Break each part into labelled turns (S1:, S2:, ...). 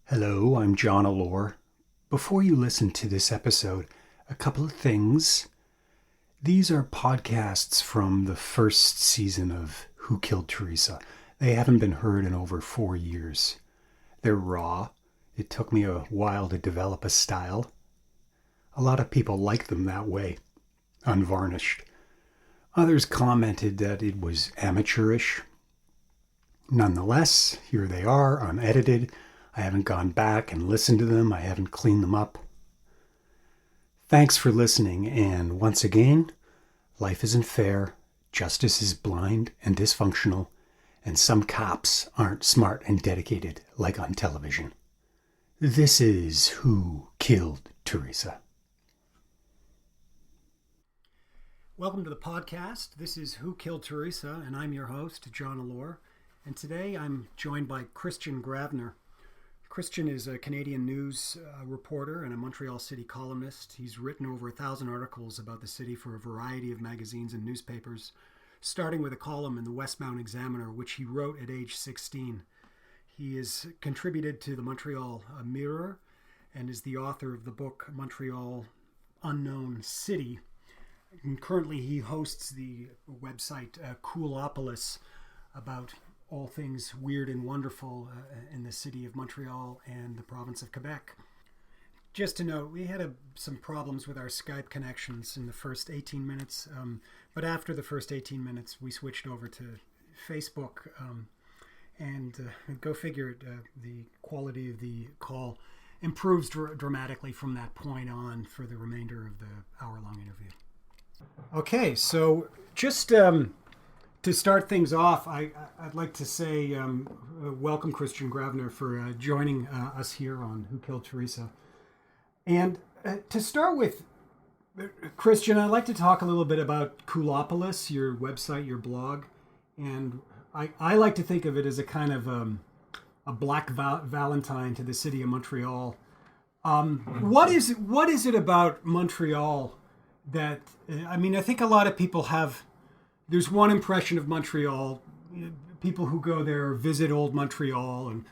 S1: Hello, I'm John Allure. Before you listen to this episode, a couple of things. These are podcasts from the first season of Who Killed Theresa. They haven't been heard in over 4 years. They're raw. It took me a while to develop a style. A lot of people like them that way, unvarnished. Others commented that it was amateurish. Nonetheless, here they are, unedited. I haven't gone back and listened to them. I haven't cleaned them up. Thanks for listening, and once again, life isn't fair, justice is blind and dysfunctional, and some cops aren't smart and dedicated like on television. This is Who Killed Theresa. Welcome to the podcast. This is Who Killed Theresa, and I'm your host, John Allure. And today I'm joined by Christian Gravner. Christian is a Canadian news reporter and a Montreal City columnist. He's written over 1,000 articles about the city for a variety of magazines and newspapers, starting with a column in the Westmount Examiner, which he wrote at age 16. He has contributed to the Montreal Mirror and is the author of the book Montreal Unknown City. And currently he hosts the website Coolopolis about all things weird and wonderful in the city of Montreal and the province of Quebec. Just to note, we had some problems with our Skype connections in the first 18 minutes, but after the first 18 minutes, we switched over to Facebook, and go figure, the quality of the call improves dramatically from that point on for the remainder of the hour-long interview. Okay, so just to start things off, I'd like to say welcome Christian Gravner for joining us here on Who Killed Theresa. And to start with, Christian, I'd like to talk a little bit about Coolopolis, your website, your blog. And I like to think of it as a kind of a black Valentine to the city of Montreal. What is it about Montreal that, I think a lot of people have, there's one impression of Montreal. People who go there visit old Montreal and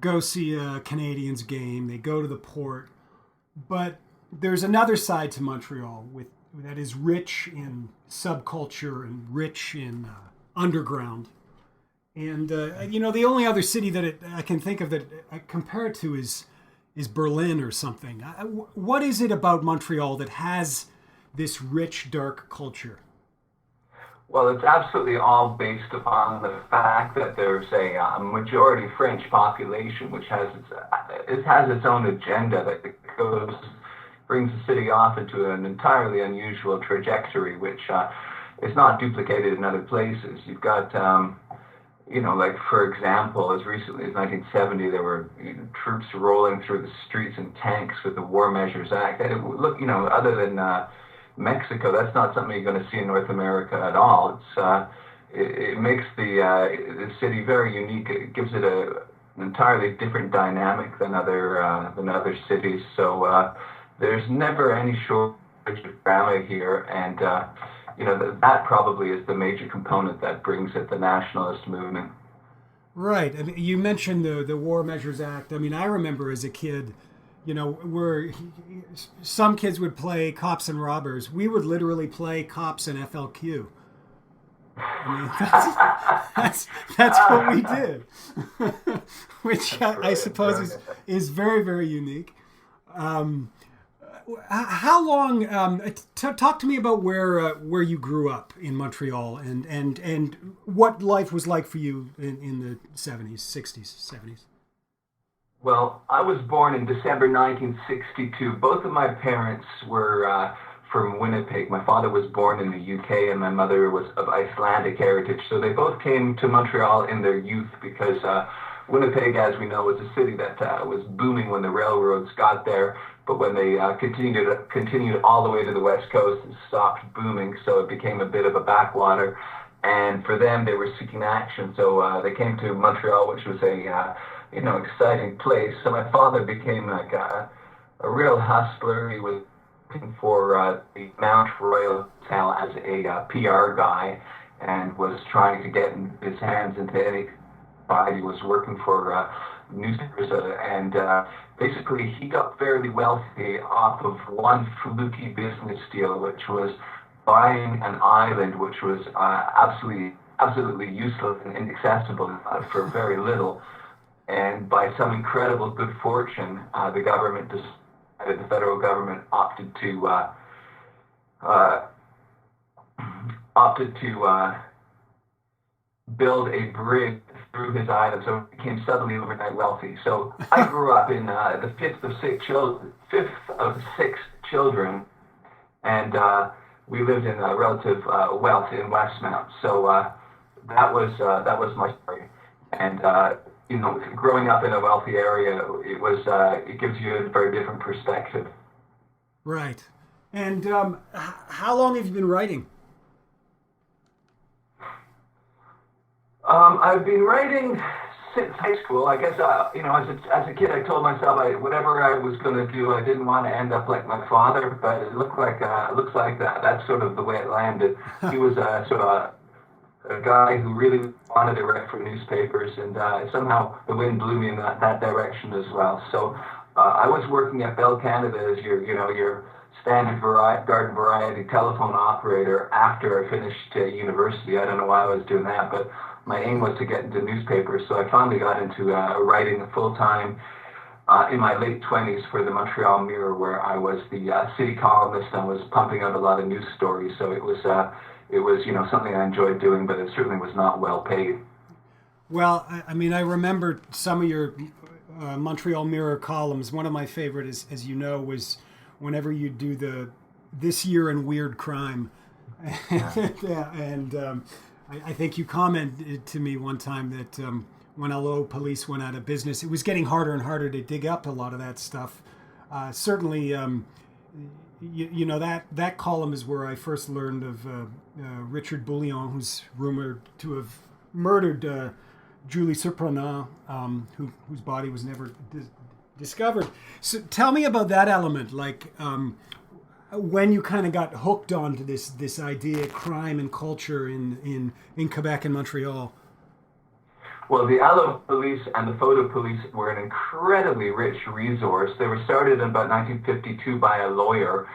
S1: go see a Canadiens game. They go to the port. But there's another side to Montreal that is rich in subculture and rich in underground. And, the only other city that I can think of that I compare it to is Berlin or something. What is it about Montreal that has this rich, dark culture?
S2: Well, it's absolutely all based upon the fact that there's a majority French population, which has its own agenda that brings the city off into an entirely unusual trajectory, which is not duplicated in other places. You've got, like for example, as recently as 1970, there were troops rolling through the streets in tanks with the War Measures Act. And other than Mexico, that's not something you're going to see in North America at all. It makes the city very unique. It gives it an entirely different dynamic than other cities. So there's never any shortage of drama here, and that probably is the major component that brings it the nationalist movement.
S1: Right. I mean, you mentioned the War Measures Act. I mean, I remember as a kid, where some kids would play cops and robbers. We would literally play cops and FLQ. I mean, that's what we did, which I suppose is very, very unique. How long? Talk to me about where you grew up in Montreal and what life was like for you in the 70s, 60s, 70s.
S2: Well, I was born in December 1962. Both of my parents were from Winnipeg. My father was born in the UK and my mother was of Icelandic heritage. So they both came to Montreal in their youth because Winnipeg, as we know, was a city that was booming when the railroads got there. But when they continued all the way to the West Coast, it stopped booming. So it became a bit of a backwater. And for them, they were seeking action. So they came to Montreal, which was a exciting place. So my father became like a real hustler. He was working for the Mount Royal Hotel as a PR guy and was trying to get his hands into any. He was working for newspapers, and basically he got fairly wealthy off of one fluky business deal, which was buying an island which was absolutely useless and inaccessible for very little. And by some incredible good fortune, the federal government opted to build a bridge through his island, so he became suddenly overnight wealthy. So I grew up in the fifth of six children, and we lived in relative wealth in Westmount. So that was my story. And growing up in a wealthy area, it gives you a very different perspective.
S1: Right. And how long have you been writing?
S2: I've been writing since high school. I guess as a kid, I told myself whatever I was going to do, I didn't want to end up like my father. But it looks like that's sort of the way it landed. He was sort of a guy who really wanted to write for newspapers, and somehow the wind blew me in that direction as well. So I was working at Bell Canada as your standard garden variety telephone operator after I finished university. I don't know why I was doing that, but my aim was to get into newspapers. So I finally got into writing full time in my late 20s for the Montreal Mirror, where I was the city columnist and was pumping out a lot of news stories. So it was something I enjoyed doing, but it certainly was not well paid.
S1: Well, I mean, I remember some of your Montreal Mirror columns. One of my favorite, as you know, was whenever you do This Year in Weird Crime. Yeah, and I think you commented to me one time that when Allo Police went out of business, it was getting harder and harder to dig up a lot of that stuff. Certainly, that column is where I first learned of Richard Bouillon, who's rumored to have murdered Julie Surprenant, whose body was never discovered. So tell me about that element, like when you kind of got hooked onto this idea of crime and culture in Quebec and Montreal.
S2: Well, the Allo Police and the Photo Police were an incredibly rich resource. They were started in about 1952 by a lawyer,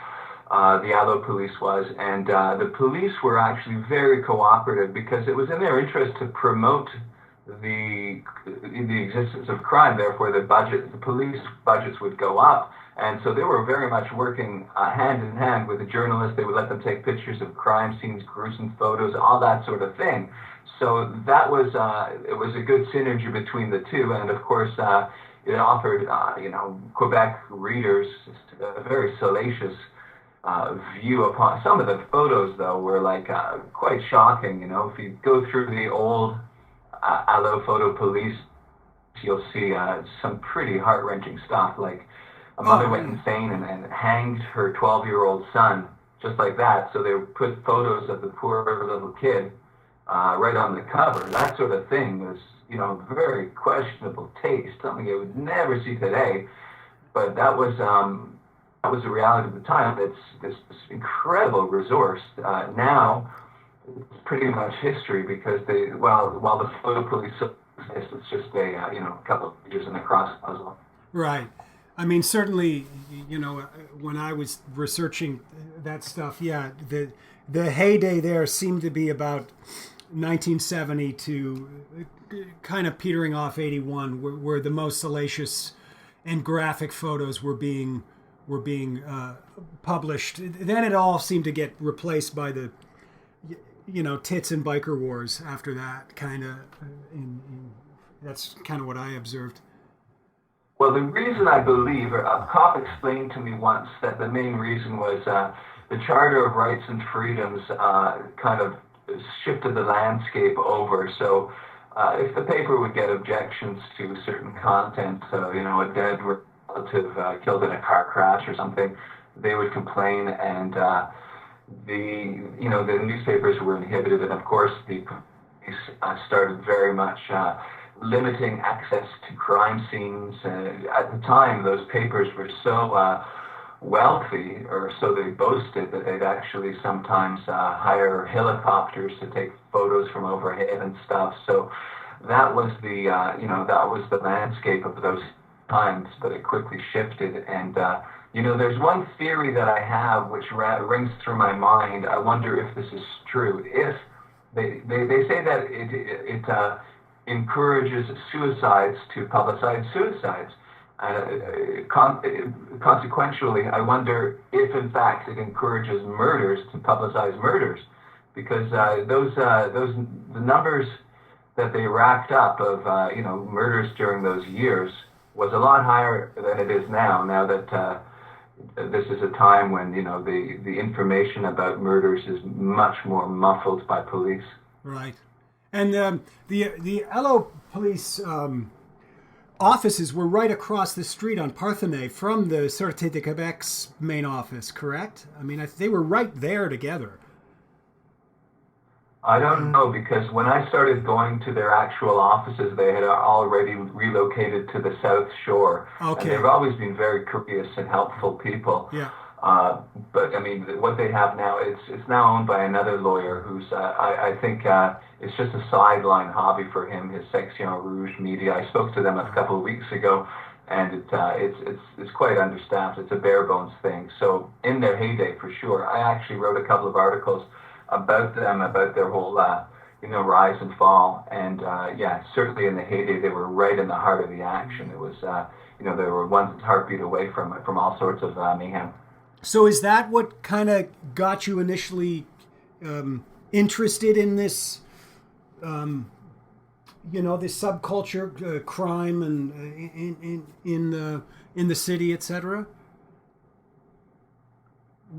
S2: the Allo Police was, and the police were actually very cooperative because it was in their interest to promote the existence of crime. Therefore, the police budgets would go up. And so they were very much working hand in hand with the journalists. They would let them take pictures of crime scenes, gruesome photos, all that sort of thing. So that was it was a good synergy between the two, and of course it offered Quebec readers a very salacious view upon some of the photos. Though were like quite shocking. If you go through the old Allo Photo Police, you'll see some pretty heart-wrenching stuff. Like a mother went insane and hanged her 12-year-old son just like that. So they put photos of the poor little kid right on the cover. That sort of thing was, very questionable taste, something you would never see today. But that was the reality of the time. It's this incredible resource. Now, it's pretty much history because while the photo police exists, it's just a couple of pages in the cross puzzle.
S1: Right. I mean, certainly, when I was researching that stuff, yeah, the heyday there seemed to be about 1970 to kind of petering off 81, where the most salacious and graphic photos were being published. Then it all seemed to get replaced by the tits and biker wars after that. That's kind of what I observed.
S2: Well, the reason I believe, a cop explained to me once that the main reason was the Charter of Rights and Freedoms kind of shifted the landscape over. So if the paper would get objections to certain content, a dead relative killed in a car crash or something, they would complain, and the newspapers were inhibited, and of course the police started very much limiting access to crime scenes. At the time, those papers were so wealthy, or so they boasted, that they'd actually sometimes hire helicopters to take photos from overhead and stuff. So that was that was the landscape of those times, but it quickly shifted. And there's one theory that I have which rings through my mind. I wonder if this is true. If they say that it encourages suicides to publicize suicides. Consequentially, I wonder if in fact it encourages murders to publicize murders, because the numbers that they racked up of murders during those years was a lot higher than it is now. Now that this is a time when the information about murders is much more muffled by police.
S1: Right, and the LO police offices were right across the street on Parthenay from the Sûreté de Québec's main office, correct? I mean, they were right there together.
S2: I don't know, because when I started going to their actual offices, they had already relocated to the South Shore.
S1: Okay.
S2: And they've always been very courteous and helpful people.
S1: Yeah.
S2: But I mean, what they have now, it's now owned by another lawyer who's, I think, it's just a sideline hobby for him, his Section Rouge media. I spoke to them a couple of weeks ago, and it's quite understaffed. It's a bare bones thing. So in their heyday, for sure, I actually wrote a couple of articles about them, about their whole, rise and fall. And certainly in the heyday, they were right in the heart of the action. It was, they were one heartbeat away from all sorts of mayhem.
S1: So is that what kind of got you initially interested in this, this subculture, crime, and in the city, etc.?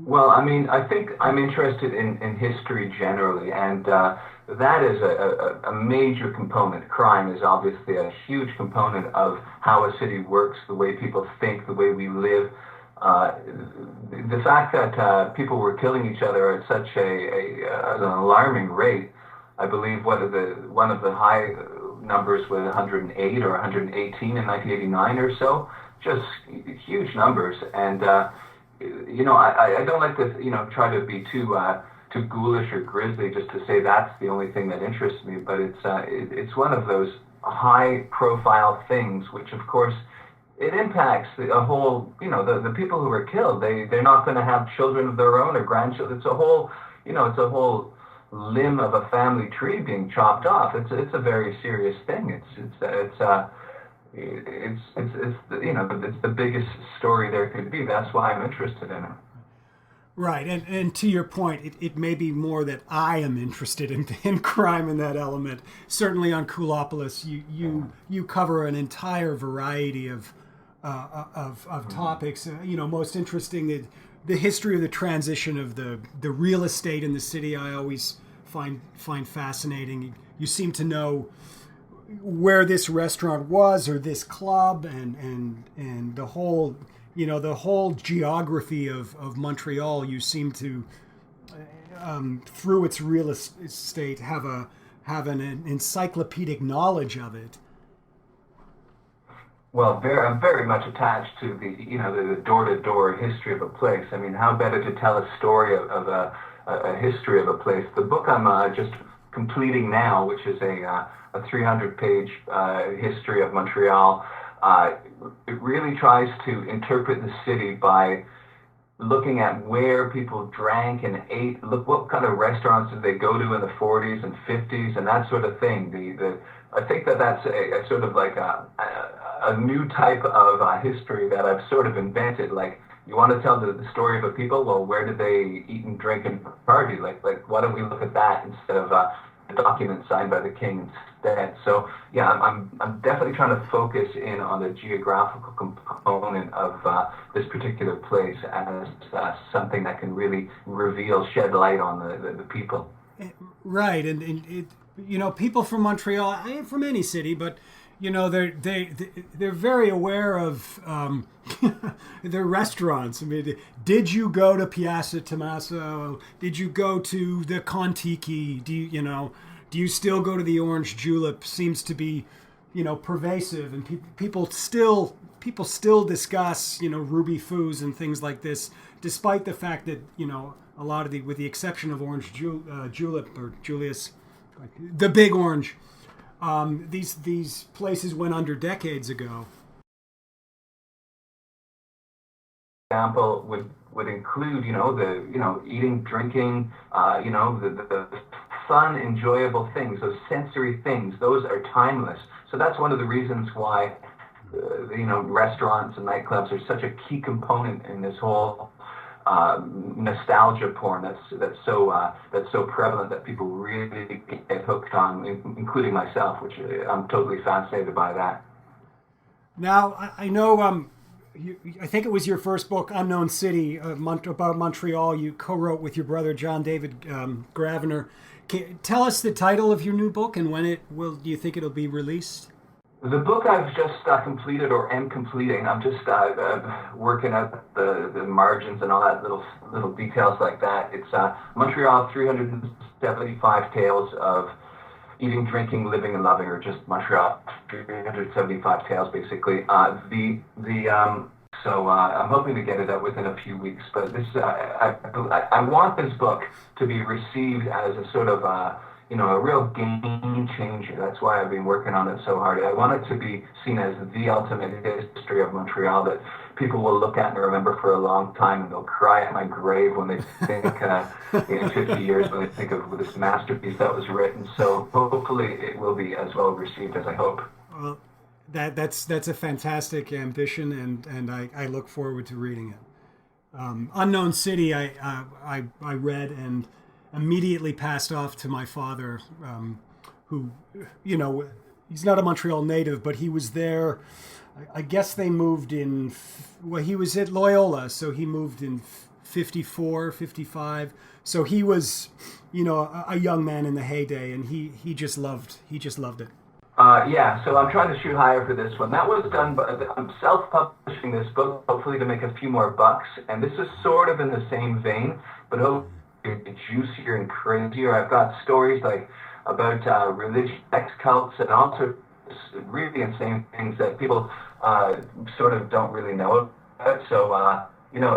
S2: Well, I mean, I think I'm interested in history generally, and that is a major component. Crime is obviously a huge component of how a city works, the way people think, the way we live. The fact that people were killing each other at such an alarming rate, I believe one of the high numbers was 108 or 118 in 1989 or so, just huge numbers. And I don't like to try to be too ghoulish or grisly just to say that's the only thing that interests me, but it's one of those high profile things which, of course, it impacts a whole, the people who are killed. They're not going to have children of their own or grandchildren. It's a whole limb of a family tree being chopped off. It's a very serious thing. It's the biggest story there could be. That's why I'm interested in it.
S1: Right, and to your point, it may be more that I am interested in crime in that element. Certainly on Coolopolis, you cover an entire variety of topics. Most interesting, the history of the transition of the real estate in the city. I always find fascinating. You seem to know where this restaurant was or this club, and the whole geography of Montreal. You seem to through its real estate have an encyclopedic knowledge of it.
S2: Well, I'm very much attached to the door-to-door history of a place. I mean, how better to tell a story of a history of a place? The book I'm just completing now, which is a 300-page history of Montreal, it really tries to interpret the city by looking at where people drank and ate. Look, what kind of restaurants did they go to in the 40s and 50s and that sort of thing. I think that's a sort of like a new type of history that I've sort of invented. Like, you want to tell the story of a people? Well, where did they eat and drink and party? Like why don't we look at that instead of a document signed by the king instead? So yeah, I'm definitely trying to focus in on the geographical component of this particular place as something that can really shed light on the people.
S1: Right, and it, people from Montreal, from any city, but they're very aware of their restaurants. I mean, did you go to Piazza Tommaso? Did you go to the Kontiki? Do you still go to the Orange Julep? Seems to be, pervasive, and people still discuss, Ruby Foos and things like this, despite the fact that, a lot of with the exception of Orange Julep or Julius, the Big Orange, These places went under decades ago.
S2: Example would include, the, eating, drinking, the fun, enjoyable things, those sensory things. Those are timeless. So that's one of the reasons why, restaurants and nightclubs are such a key component in this whole nostalgia porn that's so prevalent that people really get hooked on, including myself, which I'm totally fascinated by that.
S1: Now, I know I think it was your first book, Unknown City, about Montreal. You co-wrote with your brother John David Gravener. Tell us the title of your new book and when do you think it'll be released?
S2: The book I've just completed or am completing. I'm just working out the margins and all that little details like that. It's Montreal 375 Tales of Eating, Drinking, Living, and Loving, or just Montreal 375 Tales, basically. So I'm hoping to get it out within a few weeks. But this, I want this book to be received as a sort of, a real game changer. That's why I've been working on it so hard. I want it to be seen as the ultimate history of Montreal that people will look at and remember for a long time, and they'll cry at my grave when they think, in 50 years, when they think of this masterpiece that was written. So hopefully it will be as well received as I hope.
S1: Well, that's a fantastic ambition, and I look forward to reading it. Unknown City, I read and immediately passed off to my father, who, he's not a Montreal native, but he was there. I guess they moved in, well, he was at Loyola, so he moved in 54, 55. So he was, a young man in the heyday, and he just loved it.
S2: Yeah, so I'm trying to shoot higher for this one. That was done, but I'm self-publishing this book, hopefully to make a few more bucks. And this is sort of in the same vein, but hopefully juicier and crazier. I've got stories like about religious sex cults and all sorts of really insane things that people sort of don't really know about. So,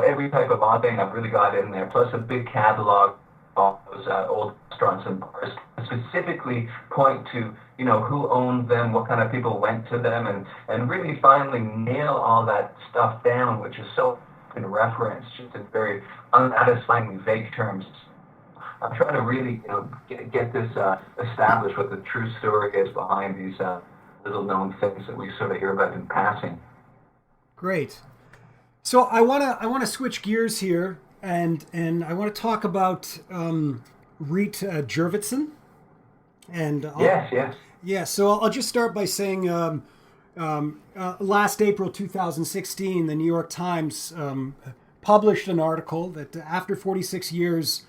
S2: every type of odd thing I've really got in there, plus a big catalog of those old restaurants and bars, specifically point to, who owned them, what kind of people went to them, and really finally nail all that stuff down, which is so in reference, just in very unsatisfyingly vague terms. I'm trying to really, get this established, what the true story is behind these little known things that we sort of hear about in passing.
S1: Great. So I wanna switch gears here, and I want to talk about Reet Jurvetson. And
S2: Yes.
S1: Yeah. So I'll just start by saying, last April 2016, the New York Times published an article that after 46 years,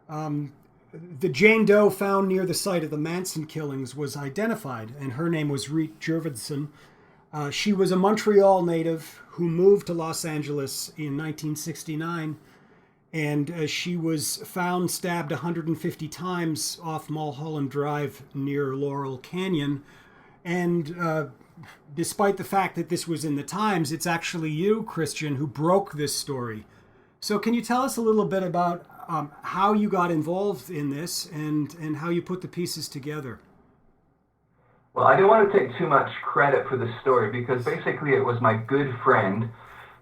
S1: the Jane Doe found near the site of the Manson killings was identified, and her name was Reet Jurvetson. She was a Montreal native who moved to Los Angeles in 1969, and she was found stabbed 150 times off Mulholland Drive near Laurel Canyon. And despite the fact that this was in the Times, it's actually you, Christian, who broke this story. So can you tell us a little bit about how you got involved in this and how you put the pieces together?
S2: Well, I don't want to take too much credit for the story because basically it was my good friend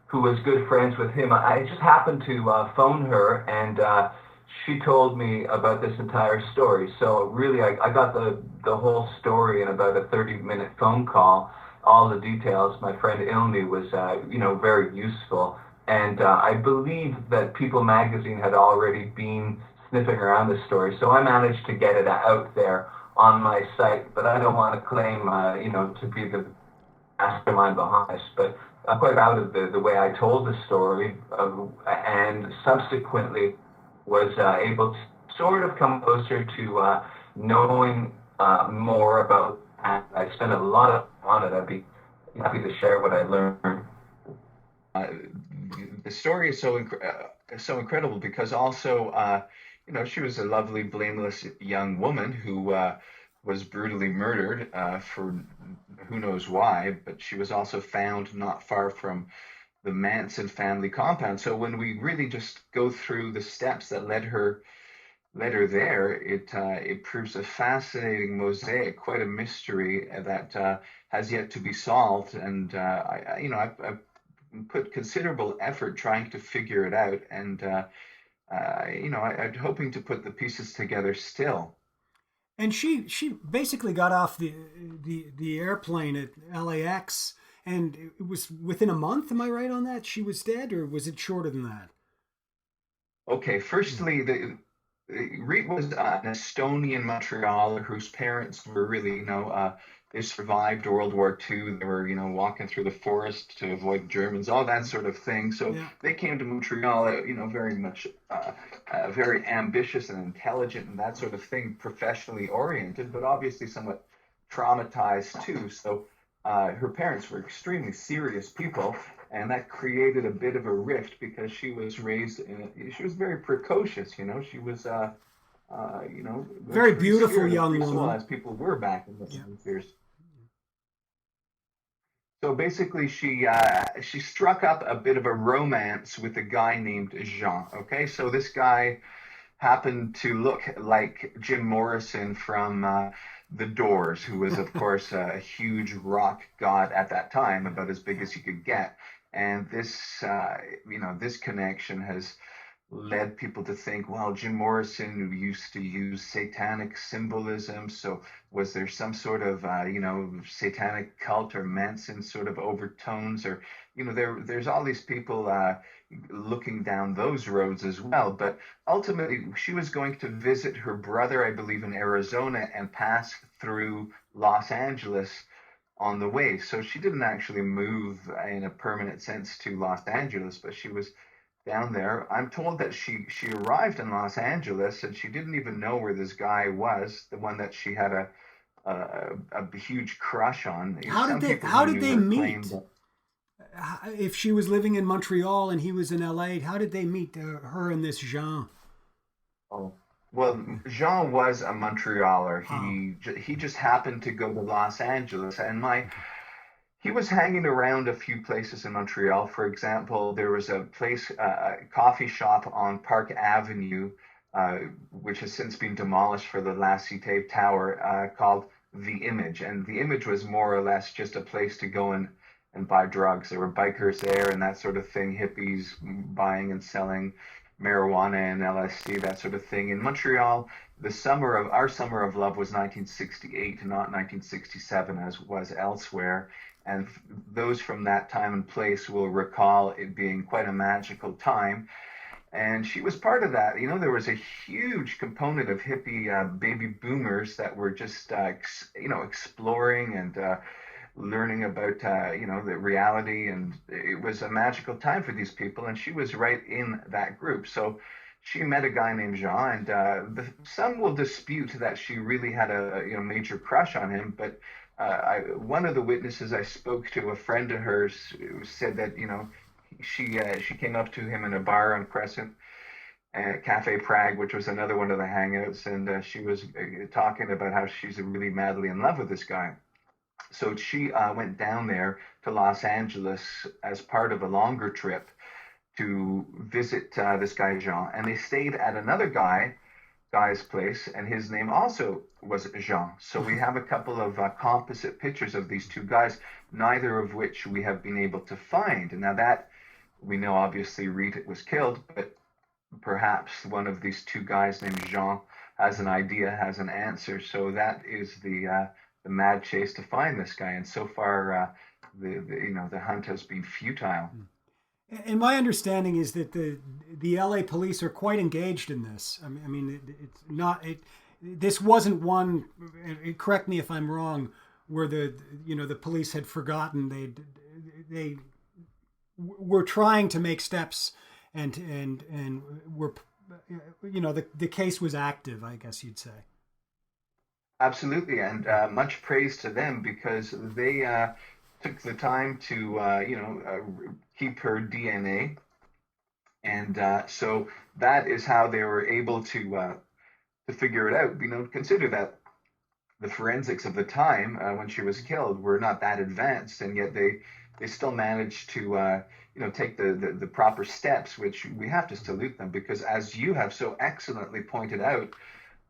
S2: who was good friends with him. I just happened to phone her, and she told me about this entire story. So really, I got the whole story in about a 30-minute phone call. All the details. My friend Ilmi was, very useful. And I believe that People magazine had already been sniffing around the story. So I managed to get it out there on my site. But I don't want to claim, to be the mastermind behind this. But I'm quite proud of the way I told the story, and subsequently was able to sort of come closer to knowing more about it. I spent a lot of time on it. I'd be happy to share what I learned. The story is so incredible because also, she was a lovely, blameless young woman who was brutally murdered for who knows why, but she was also found not far from the Manson family compound. So when we really just go through the steps that led her letter there, it proves a fascinating mosaic, quite a mystery that has yet to be solved. And I've put considerable effort trying to figure it out, and I'm hoping to put the pieces together still.
S1: And she basically got off the airplane at LAX, and it was within a month. Am I right on that? She was dead, or was it shorter than that?
S2: Okay, firstly, Reed was an Estonian Montrealer whose parents were really, they survived World War II. They were, walking through the forest to avoid the Germans, all that sort of thing. So
S1: Yeah.
S2: they came to Montreal, very much very ambitious and intelligent and that sort of thing, professionally oriented, but obviously somewhat traumatized too. So her parents were extremely serious people, and that created a bit of a rift because she was very precocious. She was
S1: Very
S2: free
S1: beautiful
S2: spirit and
S1: young
S2: free soul
S1: woman.
S2: as people were back in the
S1: Yeah.
S2: years. So basically, she struck up a bit of a romance with a guy named Jean. Okay, so this guy happened to look like Jim Morrison from The Doors, who was, of course, a huge rock god at that time, about as big as you could get. And this connection has led people to think, well, Jim Morrison used to use satanic symbolism. So was there some sort of, satanic cult or Manson sort of overtones? Or, there's all these people looking down those roads as well. But ultimately, she was going to visit her brother, I believe, in Arizona and pass through Los Angeles on the way. So she didn't actually move in a permanent sense to Los Angeles, but she was down there. I'm told that she arrived in Los Angeles and she didn't even know where this guy was, the one that she had a huge crush on. Some people
S1: How
S2: who
S1: did
S2: knew
S1: they
S2: her claimed
S1: meet?
S2: that.
S1: If she was living in Montreal and he was in LA, how did they meet, her and this Jean?
S2: Oh, well, Jean was a Montrealer.
S1: Oh,
S2: He just happened to go to Los Angeles, and my
S1: okay.
S2: he was hanging around a few places in Montreal. For example, there was a place, a coffee shop on Park Avenue, uh, which has since been demolished for the La Cité Tower, called The Image. And The Image was more or less just a place to go and buy drugs. There were bikers there and that sort of thing, hippies buying and selling marijuana and LSD, that sort of thing. In Montreal, our summer of love was 1968, not 1967, as was elsewhere. And those from that time and place will recall it being quite a magical time. And she was part of that. There was a huge component of hippie baby boomers that were just, exploring and learning about, the reality. And it was a magical time for these people. And she was right in that group. So she met a guy named Jean, and some will dispute that she really had a major crush on him. But one of the witnesses I spoke to, a friend of hers, said that she came up to him in a bar on Crescent, Cafe Prague, which was another one of the hangouts, and she was talking about how she's really madly in love with this guy. So she went down there to Los Angeles as part of a longer trip to visit this guy Jean, and they stayed at another guy's place, and his name also was Jean. So we have a couple of composite pictures of these two guys, neither of which we have been able to find. And now that we know, obviously, Rita was killed, but perhaps one of these two guys named Jean has an idea, has an answer. So that is the mad chase to find this guy. And so far, the hunt has been futile.
S1: And my understanding is that the LA police are quite engaged in this. I mean, it's not it. This wasn't one. Correct me if I'm wrong. Where the police had forgotten. They were trying to make steps, and were, the case was active, I guess you'd say.
S2: Absolutely, and much praise to them because they took the time to keep her DNA, and so that is how they were able to figure it out. Consider that the forensics of the time when she was killed were not that advanced, and yet
S3: they still managed to take the proper steps, which we have to salute them, because as you have so excellently pointed out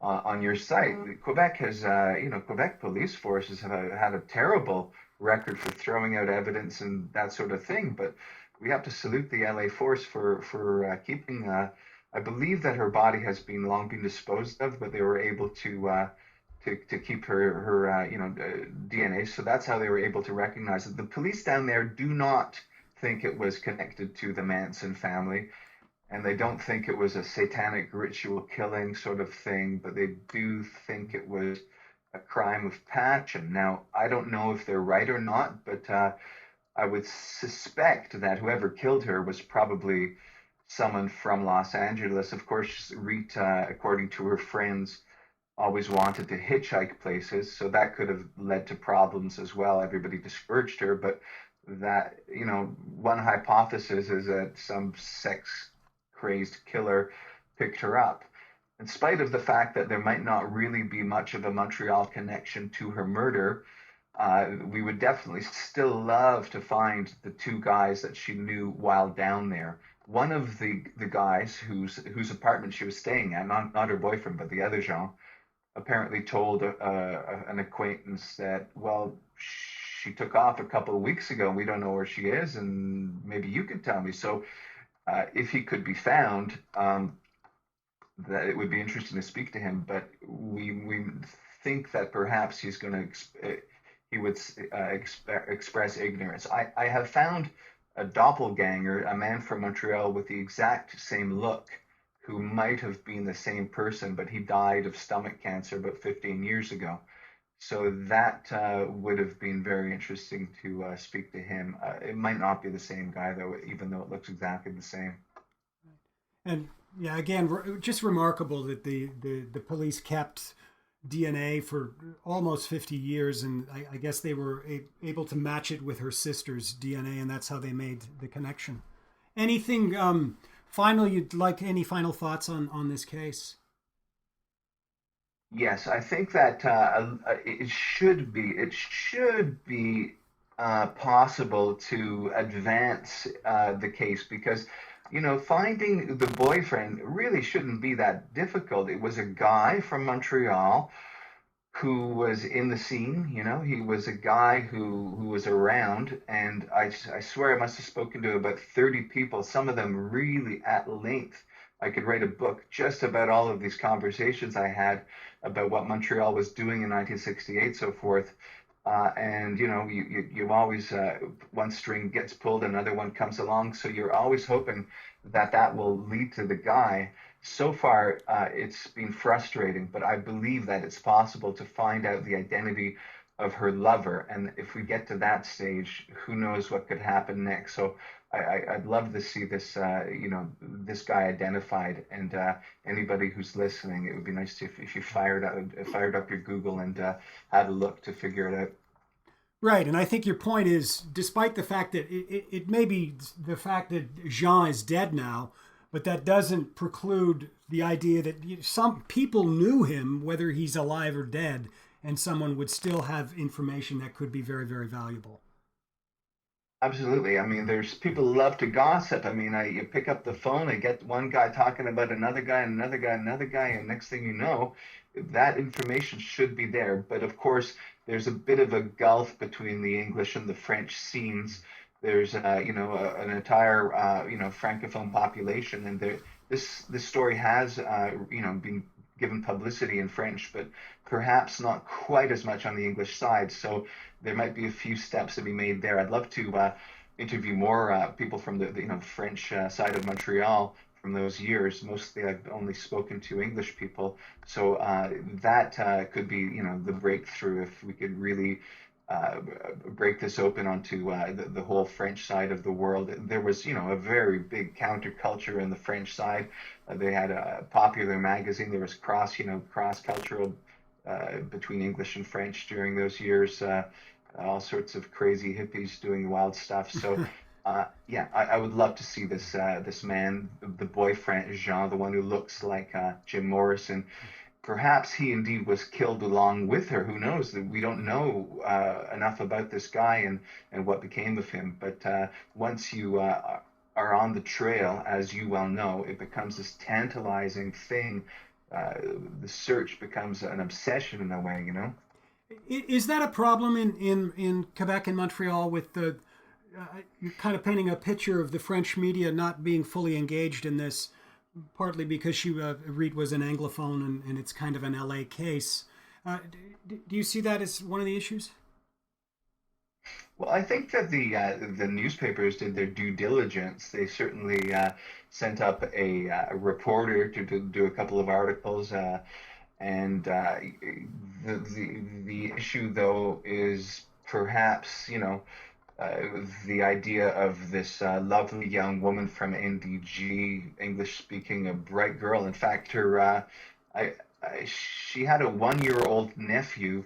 S3: on your site, Quebec has Quebec police forces have had a terrible record for throwing out evidence and that sort of thing, but we have to salute the LA force for keeping. I believe that her body has long been disposed of, but they were able to keep her DNA. So that's how they were able to recognize it. The police down there do not think it was connected to the Manson family, and they don't think it was a satanic ritual killing sort of thing, but they do think it was a crime of passion. Now, I don't know if they're right or not, but I would suspect that whoever killed her was probably someone from Los Angeles. Of course, Rita, according to her friends, always wanted to hitchhike places, so that could have led to problems as well. Everybody discouraged her, but that, one hypothesis is that some sex crazed killer picked her up. In spite of the fact that there might not really be much of a Montreal connection to her murder, we would definitely still love to find the two guys that she knew while down there. One of the guys whose apartment she was staying at, not her boyfriend, but the other Jean, apparently told an acquaintance that, well, she took off a couple of weeks ago and we don't know where she is, and maybe you could tell me. So if he could be found, that it would be interesting to speak to him, but we think that perhaps he would express ignorance. I have found a doppelganger, a man from Montreal with the exact same look, who might have been the same person, but he died of stomach cancer about 15 years ago. So that would have been very interesting to speak to him. It might not be the same guy, though, even though it looks exactly the same.
S1: And yeah, again, just remarkable that the police kept DNA for almost 50 years, and I guess they were able to match it with her sister's DNA, and that's how they made the connection. Anything final you'd like? Any final thoughts on this case?
S3: Yes, I think that it should be possible to advance the case, because finding the boyfriend really shouldn't be that difficult. It was a guy from Montreal who was in the scene. He was a guy who was around, and I swear I must have spoken to about 30 people, some of them really at length. I could write a book just about all of these conversations I had about what Montreal was doing in 1968, so forth. And you always, one string gets pulled, another one comes along, so you're always hoping that that will lead to the guy. So far, it's been frustrating, but I believe that it's possible to find out the identity of her lover. And if we get to that stage, who knows what could happen next. So I'd love to see this guy identified. And anybody who's listening, it would be nice if you fired up your Google and had a look to figure it out.
S1: Right, and I think your point is, despite the fact that it may be the fact that Jean is dead now, but that doesn't preclude the idea that some people knew him, whether he's alive or dead, and someone would still have information that could be very, very valuable.
S3: Absolutely. I mean, there's people who love to gossip. I mean, you pick up the phone, I get one guy talking about another guy, and another guy, another guy, and next thing you know, that information should be there. But of course, there's a bit of a gulf between the English and the French scenes. There's, an entire, francophone population, and this story has, been given publicity in French, but perhaps not quite as much on the English side. So there might be a few steps to be made there. I'd love to interview more people from the French side of Montreal from those years. Mostly, I've only spoken to English people, so that could be the breakthrough if we could really break this open onto the whole French side of the world. There was, a very big counterculture in the French side. They had a popular magazine. There was cross cultural between English and French during those years. All sorts of crazy hippies doing wild stuff. So, yeah, I would love to see this man, the boyfriend Jean, the one who looks like Jim Morrison. perhaps he indeed was killed along with her. Who knows? We don't know enough about this guy and what became of him. But once you are on the trail, as you well know, it becomes this tantalizing thing. The search becomes an obsession in a way, you know?
S1: Is that a problem in Quebec and Montreal with the you're kind of painting a picture of the French media not being fully engaged in this, partly because Reed was an Anglophone and it's kind of an LA case. Do you see that as one of the issues?
S3: Well, I think that the newspapers did their due diligence. They certainly sent up a reporter to do a couple of articles, and the issue though is perhaps the idea of this lovely young woman from NDG, English speaking, a bright girl. In fact, she had a 1 year old nephew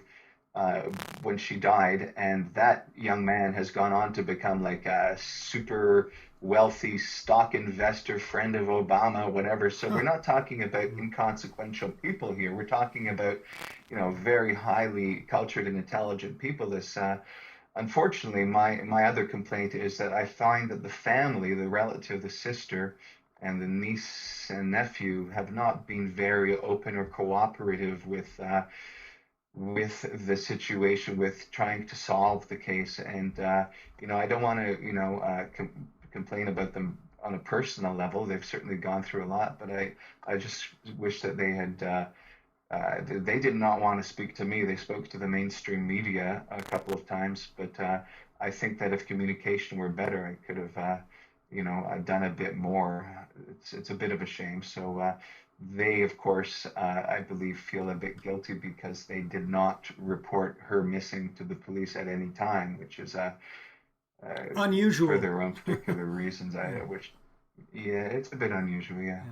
S3: when she died, and that young man has gone on to become like a super wealthy stock investor, friend of Obama, whatever. So we're not talking about inconsequential people here. We're talking about, very highly cultured and intelligent people. Unfortunately, my other complaint is that I find that the family, the relative, the sister, and the niece and nephew have not been very open or cooperative with the situation, with trying to solve the case. And I don't want to complain about them on a personal level. They've certainly gone through a lot, but I just wish that they had. They did not want to speak to me. They spoke to the mainstream media a couple of times, but I think that if communication were better, I could have, done a bit more. It's a bit of a shame. So they, of course, I believe, feel a bit guilty because they did not report her missing to the police at any time, which is
S1: unusual
S3: for their own particular reasons. Yeah, it's a bit unusual. Yeah.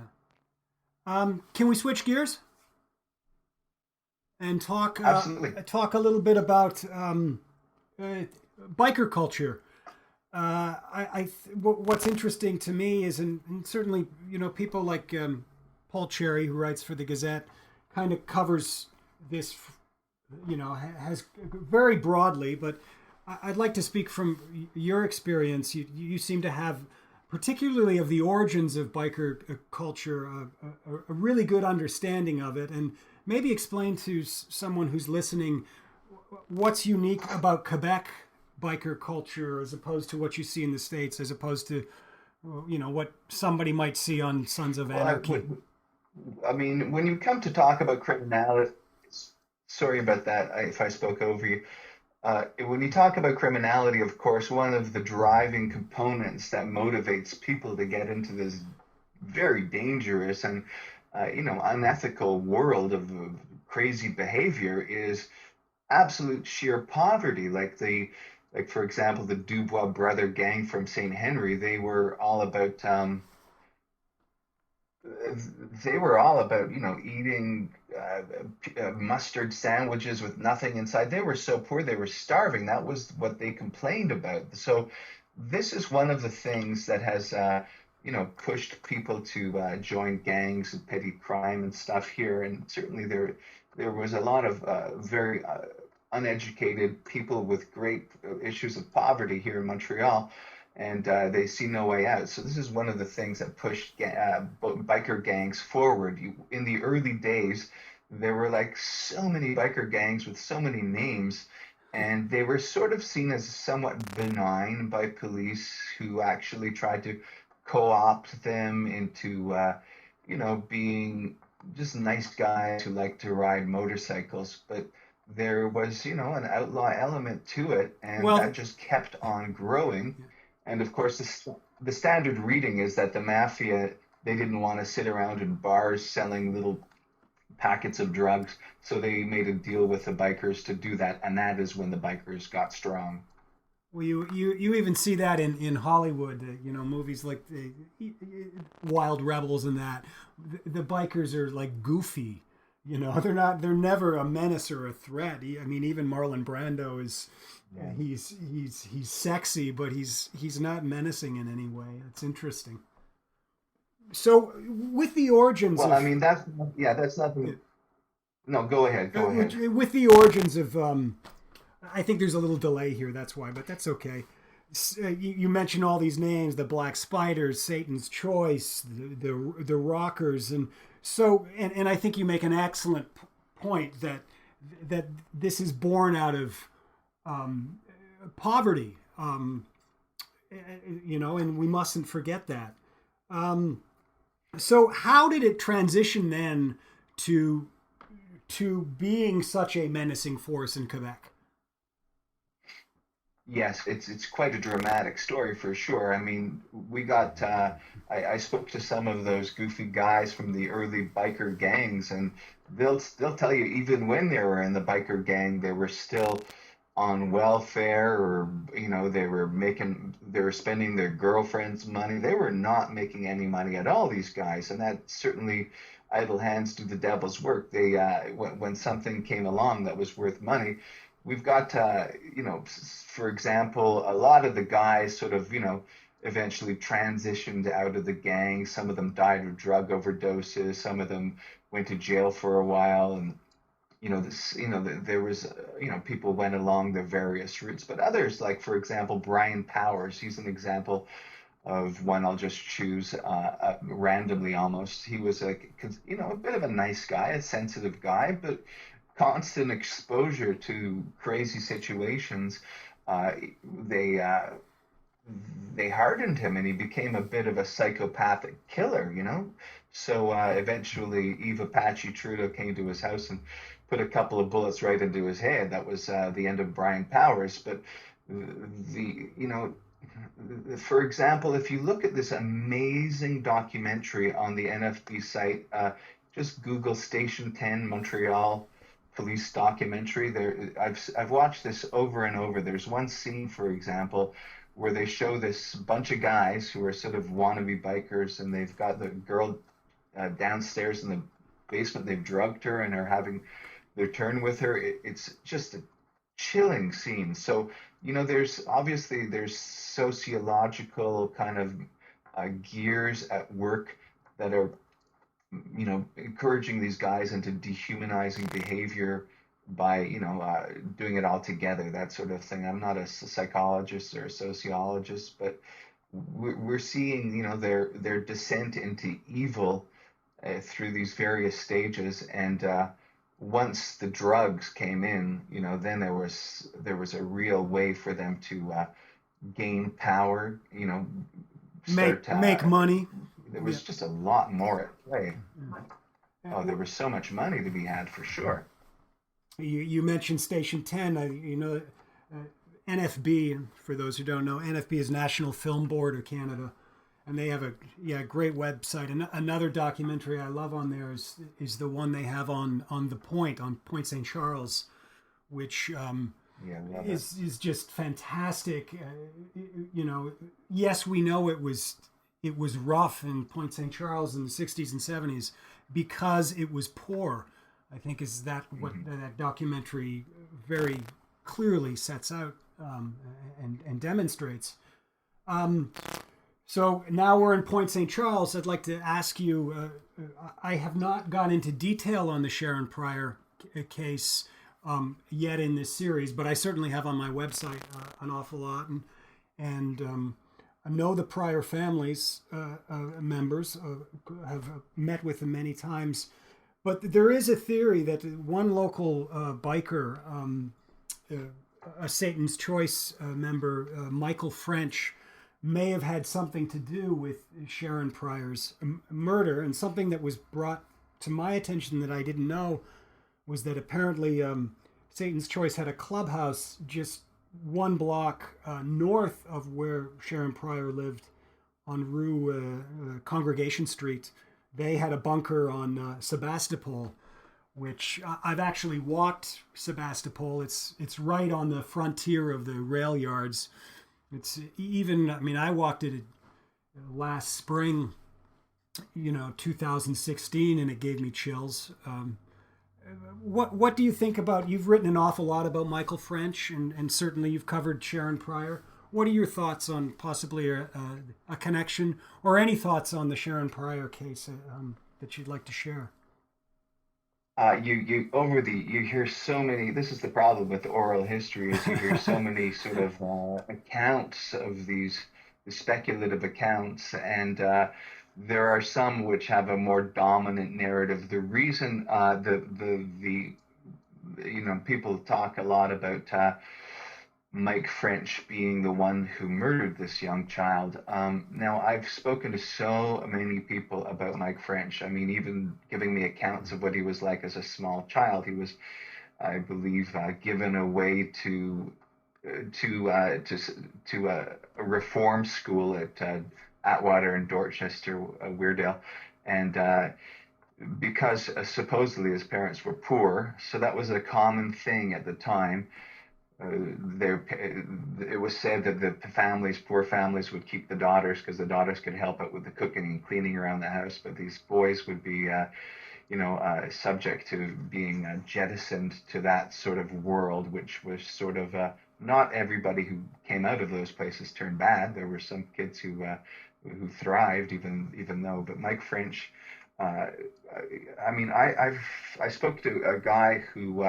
S1: Can we switch gears and talk a little bit about biker culture? What's interesting to me is, and certainly people like Paul Cherry, who writes for the Gazette, kind of covers this, has very broadly. But I'd like to speak from your experience. You seem to have, particularly of the origins of biker culture, a really good understanding of it, and maybe explain to someone who's listening what's unique about Quebec biker culture as opposed to what you see in the States, as opposed to what somebody might see on Sons of Anarchy.
S3: I mean, when you come to talk about criminality, sorry about that if I spoke over you. When you talk about criminality, of course, one of the driving components that motivates people to get into this very dangerous and unethical world of crazy behavior is absolute sheer poverty. Like for example, the Dubois brother gang from St. Henry, they were all about eating mustard sandwiches with nothing inside. They were so poor, they were starving. That was what they complained about. So this is one of the things that has pushed people to join gangs and petty crime and stuff here. And certainly there was a lot of very uneducated people with great issues of poverty here in Montreal, and they see no way out. So this is one of the things that pushed biker gangs forward. In the early days, there were like so many biker gangs with so many names, and they were sort of seen as somewhat benign by police, who actually tried to co-opt them into being just nice guys who like to ride motorcycles. But there was an outlaw element to it, and that just kept on growing. And of course the standard reading is that the mafia, they didn't want to sit around in bars selling little packets of drugs, so they made a deal with the bikers to do that, and that is when the bikers got strong.
S1: Well, you even see that in Hollywood, movies like the Wild Rebels and that. The bikers are like goofy, they're never a menace or a threat. I mean, even Marlon Brando is, he's sexy, but he's not menacing in any way. It's interesting. So with the origins,
S3: I mean, that's nothing. No, go ahead. Go ahead.
S1: With the origins of, I think there's a little delay here. That's why, but that's okay. You mentioned all these names: the Black Spiders, Satan's Choice, the Rockers, and so and I think you make an excellent point that this is born out of poverty, and we mustn't forget that. So how did it transition then to being such a menacing force in Quebec?
S3: Yes, it's quite a dramatic story for sure. I mean, we got I spoke to some of those goofy guys from the early biker gangs, and they'll tell you even when they were in the biker gang, they were still on welfare, or they were spending their girlfriend's money. They were not making any money at all, these guys, and that certainly idle hands do the devil's work. They when something came along that was worth money, we've got for example, a lot of the guys sort of eventually transitioned out of the gang. Some of them died of drug overdoses. Some of them went to jail for a while, and there was people went along their various routes. But others, like for example Brian Powers, he's an example of one I'll just choose randomly almost. He was a bit of a nice guy, a sensitive guy, but constant exposure to crazy situations, they hardened him, and he became a bit of a psychopathic killer. So eventually Eve Apache Trudeau came to his house and put a couple of bullets right into his head. That was the end of Brian Powers. But for example, if you look at this amazing documentary on the NFB site, just Google Station 10 Montreal police documentary. I've watched this over and over. There's one scene, for example, where they show this bunch of guys who are sort of wannabe bikers, and they've got the girl downstairs in the basement. They've drugged her and are having their turn with her. It's just a chilling scene. So there's sociological kind of gears at work that are encouraging these guys into dehumanizing behavior by doing it all together, that sort of thing. I'm not a psychologist or a sociologist, but we're seeing their descent into evil through these various stages. And once the drugs came in, then there was a real way for them to gain power,
S1: make money.
S3: There was just a lot more at play. Oh, there was so much money to be had for sure.
S1: You mentioned Station 10. NFB, for those who don't know, NFB is National Film Board of Canada, and they have a great website. And another documentary I love on there is the one they have on Point St. Charles, which is just fantastic. Yes, we know it was rough in Point St. Charles in the 60s and 70s because it was poor. I think is that what that documentary very clearly sets out and demonstrates. So now we're in Point St. Charles. I'd like to ask you, I have not gone into detail on the Sharon Pryor case yet in this series, but I certainly have on my website an awful lot. And I know the Pryor families members, have met with them many times. But there is a theory that one local biker, a Satan's Choice member, Michael French, may have had something to do with Sharon Pryor's murder. And something that was brought to my attention that I didn't know was that apparently Satan's Choice had a clubhouse just one block north of where Sharon Pryor lived on Rue Congregation Street. They had a bunker on Sebastopol, which I've actually walked Sebastopol. It's right on the frontier of the rail yards. It's even, I walked it last spring, 2016, and it gave me chills. What do you think about, you've written an awful lot about Michael French, and certainly you've covered Sharon Pryor. What are your thoughts on possibly a connection, or any thoughts on the Sharon Pryor case that you'd like to share?
S3: you hear so many. This is the problem with oral history, is you hear so many sort of accounts of these speculative accounts, and there are some which have a more dominant narrative. The reason the people talk a lot about Mike French being the one who murdered this young child. Now, I've spoken to so many people about Mike French. I mean, even giving me accounts of what he was like as a small child. He was, I believe, given away to a reform school at Atwater and Dorchester, Weardale, and because supposedly his parents were poor, so that was a common thing at the time. It was said that the poor families would keep the daughters because the daughters could help out with the cooking and cleaning around the house, but these boys would be, subject to being jettisoned to that sort of world, which was sort of not everybody who came out of those places turned bad. There were some kids who thrived, even though. But Mike French, I spoke to a guy who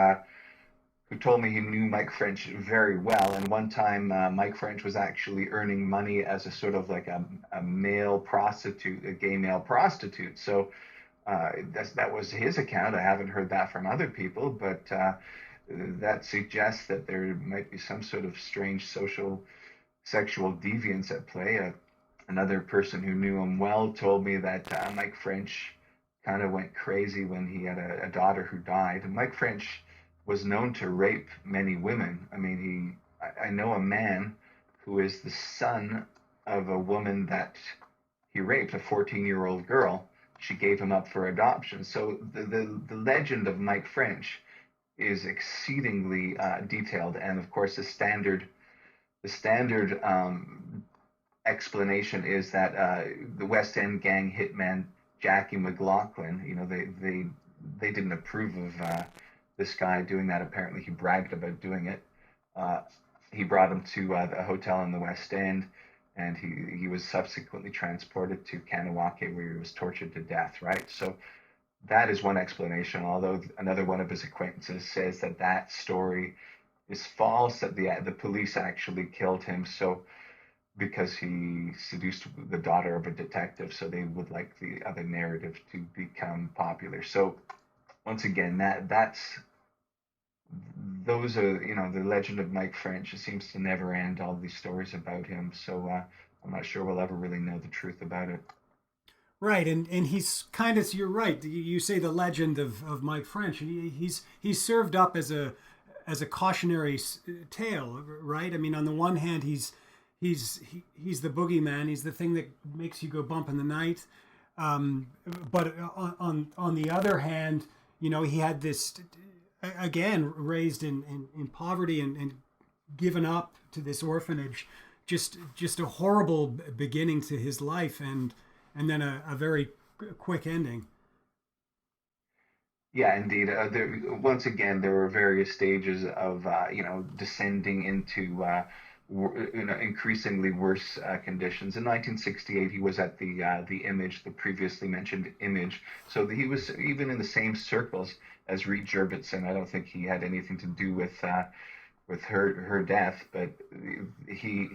S3: told me he knew Mike French very well. And one time, Mike French was actually earning money as a sort of like a male prostitute, a gay male prostitute. So that was his account. I haven't heard that from other people, but that suggests that there might be some sort of strange sexual deviance at play. Another person who knew him well told me that Mike French kind of went crazy when he had a daughter who died. And Mike French was known to rape many women. I mean, I know a man who is the son of a woman that he raped, a 14-year-old girl. She gave him up for adoption. So the legend of Mike French is exceedingly detailed, and of course the standard explanation is that the West End gang hitman Jackie McLaughlin, they didn't approve of this guy doing that. Apparently, he bragged about doing it. He brought him to a hotel in the West End, and he was subsequently transported to Kanawake, where he was tortured to death. Right. So that is one explanation. Although another one of his acquaintances says that story is false, that the police actually killed him. So because he seduced the daughter of a detective, so they would like the other narrative to become popular. So once again, those are, the legend of Mike French. It seems to never end, all these stories about him. So I'm not sure we'll ever really know the truth about it.
S1: Right, and he's kind of, you're right. You say the legend of Mike French. He's served up as a cautionary tale, right? I mean, on the one hand, he's the boogeyman. He's the thing that makes you go bump in the night. But on the other hand, he had this, again, raised in poverty and given up to this orphanage. Just a horrible beginning to his life, and then a very quick ending.
S3: Yeah, indeed. Once again, there were various stages of descending into increasingly worse conditions. In 1968, he was at the Image, the previously mentioned Image. So he was even in the same circles as Reed Jurvetson. I don't think he had anything to do with her death, but he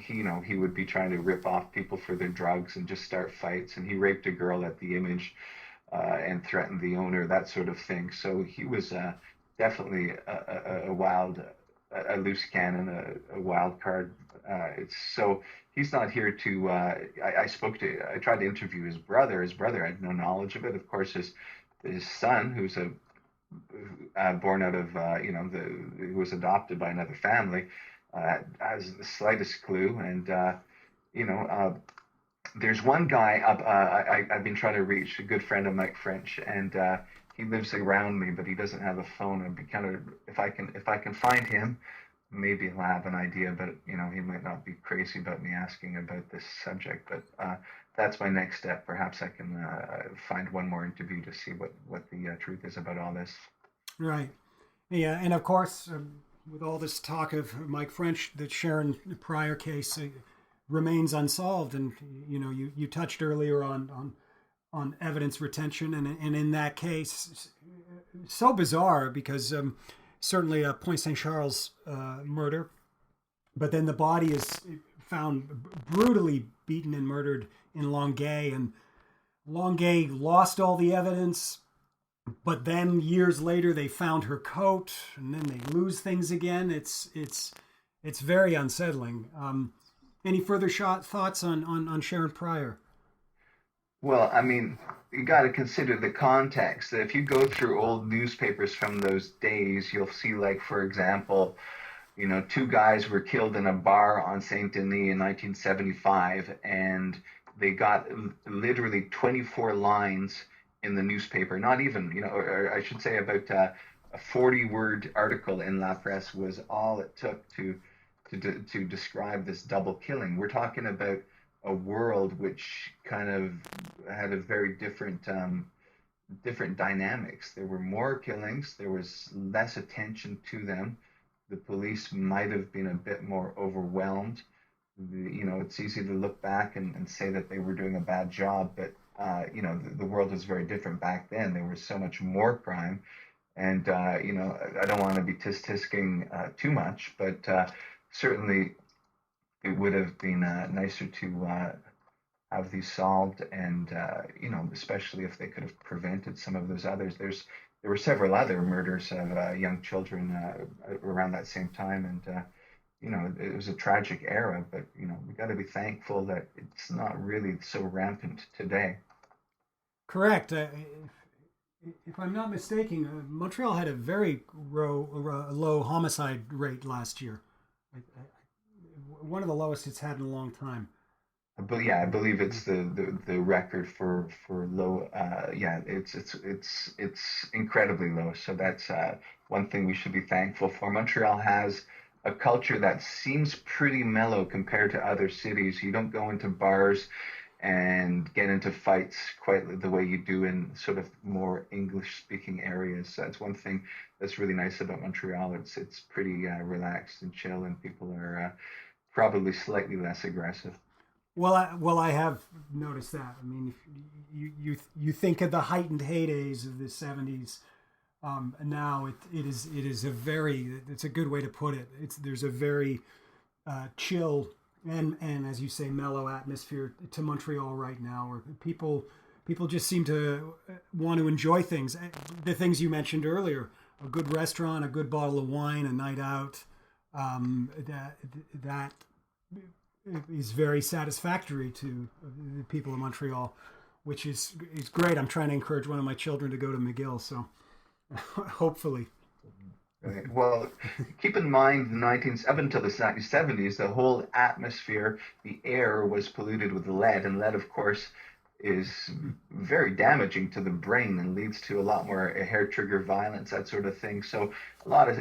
S3: would be trying to rip off people for their drugs and just start fights. And he raped a girl at the Image and threatened the owner, that sort of thing. So he was definitely a loose cannon, a wild card. So he's not here to. I tried to interview his brother. His brother had no knowledge of it. Of course, his son, who's born out of who was adopted by another family, has the slightest clue. And there's one guy up. I've been trying to reach, a good friend of Mike French, and he lives around me, but he doesn't have a phone. I'd be kind of, if I can find him, maybe he'll have an idea. But he might not be crazy about me asking about this subject. But that's my next step. Perhaps I can find one more interview to see what the truth is about all this.
S1: Right. Yeah, and of course, with all this talk of Mike French, the Sharon Pryor case remains unsolved, and you touched earlier on evidence retention, and in that case, so bizarre because certainly a Point Saint Charles murder, but then the body is found brutally beaten and murdered in Longueuil, and Longueuil lost all the evidence. But then years later, they found her coat, and then they lose things again. It's very unsettling. Any further thoughts on Sharon Pryor?
S3: Well, I mean, you got to consider the context. If you go through old newspapers from those days, you'll see, like, for example, two guys were killed in a bar on Saint Denis in 1975, and they got literally 24 lines in the newspaper. Not even, or I should say about a 40-word article in La Presse was all it took to describe this double killing. We're talking about a world which kind of had a very different dynamics. There were more killings. There was less attention to them. The police might have been a bit more overwhelmed. It's easy to look back and say that they were doing a bad job, but the world was very different back then. There was so much more crime, and I don't want to be tisk-tisking too much, but certainly it would have been nicer to have these solved, and especially if they could have prevented some of those others. There were several other murders of young children around that same time, and it was a tragic era. But we got to be thankful that it's not really so rampant today.
S1: Correct. If I'm not mistaken, Montreal had a very low homicide rate last year. One of the lowest it's had in a long time.
S3: But yeah, I believe it's the record for low. It's incredibly low. So that's one thing we should be thankful for. Montreal has a culture that seems pretty mellow compared to other cities. You don't go into bars and get into fights quite the way you do in sort of more English-speaking areas. So that's one thing that's really nice about Montreal. It's pretty relaxed and chill, and people are probably slightly less aggressive.
S1: Well, I have noticed that. I mean, if you think of the heightened heydays of the '70s. Now it's a good way to put it. There's a very chill and as you say, mellow atmosphere to Montreal right now, where people just seem to want to enjoy things. The things you mentioned earlier: a good restaurant, a good bottle of wine, a night out. That is very satisfactory to the people of Montreal, which is great. I'm trying to encourage one of my children to go to McGill, so hopefully.
S3: Right. Well, keep in mind up until the 1970s, the whole atmosphere, the air was polluted with lead, and lead, of course, is very damaging to the brain and leads to a lot more hair trigger violence, that sort of thing. So a lot of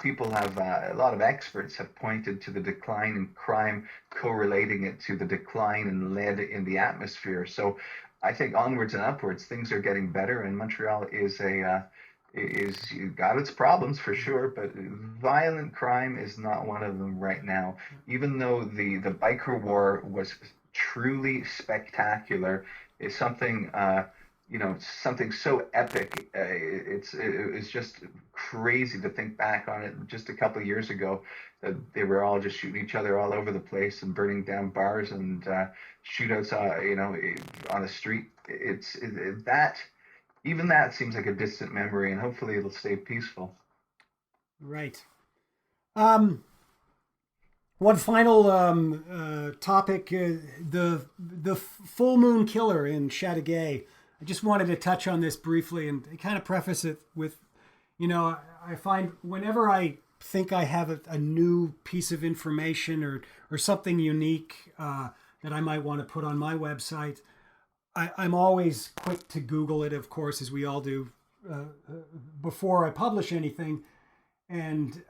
S3: people have a lot of experts have pointed to the decline in crime, correlating it to the decline in lead in the atmosphere. So I think onwards and upwards, things are getting better, and Montreal is got its problems for sure, but violent crime is not one of them right now. Even though the biker war was truly spectacular, is something something so epic. It's just crazy to think back on it. Just a couple of years ago, that they were all just shooting each other all over the place and burning down bars and shootouts, on the street. Even that seems like a distant memory, and hopefully it'll stay peaceful.
S1: Right. One final topic: the full moon killer in Chateauguay. I just wanted to touch on this briefly and kind of preface it with, I find whenever I think I have a new piece of information or something unique that I might want to put on my website, I'm always quick to Google it, of course, as we all do, before I publish anything. And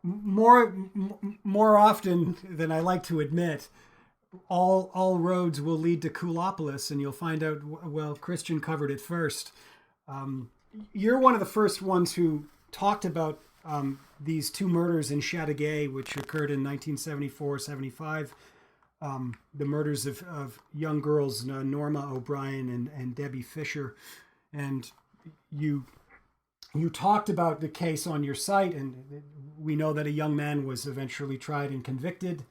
S1: more often than I like to admit, all roads will lead to Coolopolis, and you'll find out, well, Christian covered it first. You're one of the first ones who talked about these two murders in Chateauguay, which occurred in 1974-75. The murders of young girls, Norma O'Brien and Debbie Fisher. and you talked about the case on your site, and we know that a young man was eventually tried and convicted,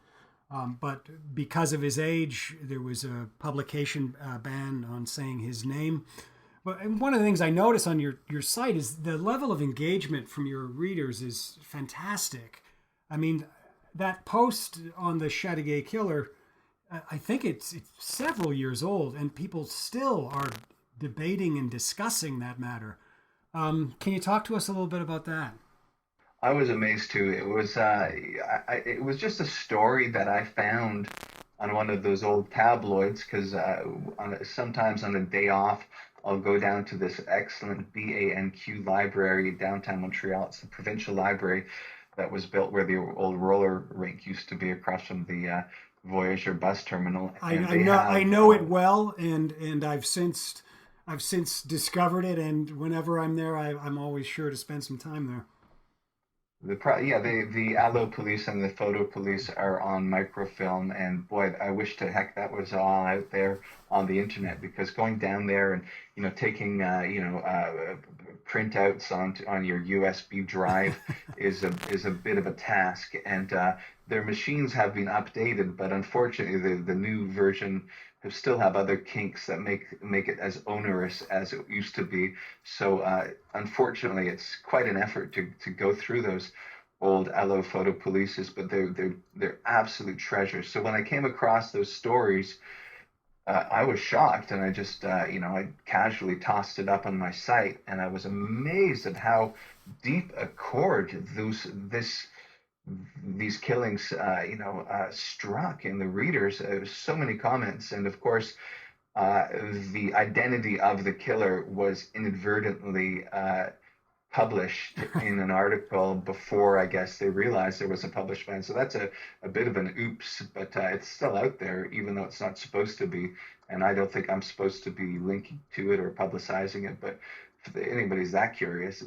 S1: but because of his age, there was a publication ban on saying his name. But one of the things I notice on your site is the level of engagement from your readers is fantastic. I mean, that post on the Chateauguay killer, I think it's several years old, and people still are debating and discussing that matter. Can you talk to us a little bit about that?
S3: I was amazed too. It was just a story that I found on one of those old tabloids because sometimes on a day off, I'll go down to this excellent BANQ library downtown Montreal. It's the provincial library that was built where the old roller rink used to be across from the Voyageur bus terminal. And
S1: I know it well, and I've since discovered it, and whenever I'm there, I'm always sure to spend some time there.
S3: The Allo Police and the Photo Police are on microfilm, and boy, I wish to heck that was all out there on the internet, because going down there and taking printouts on your USB drive is a bit of a task, and their machines have been updated, but unfortunately the new version still have other kinks that make it as onerous as it used to be. So unfortunately, it's quite an effort to go through those old Allo photo polices, but they're absolute treasures. So when I came across those stories, I was shocked, and I just I casually tossed it up on my site, and I was amazed at how deep a chord these killings, struck in the readers. There was so many comments, and of course, the identity of the killer was inadvertently published in an article before, I guess, they realized there was a published ban. So that's a bit of an oops, but it's still out there, even though it's not supposed to be. And I don't think I'm supposed to be linking to it or publicizing it, but if anybody's that curious,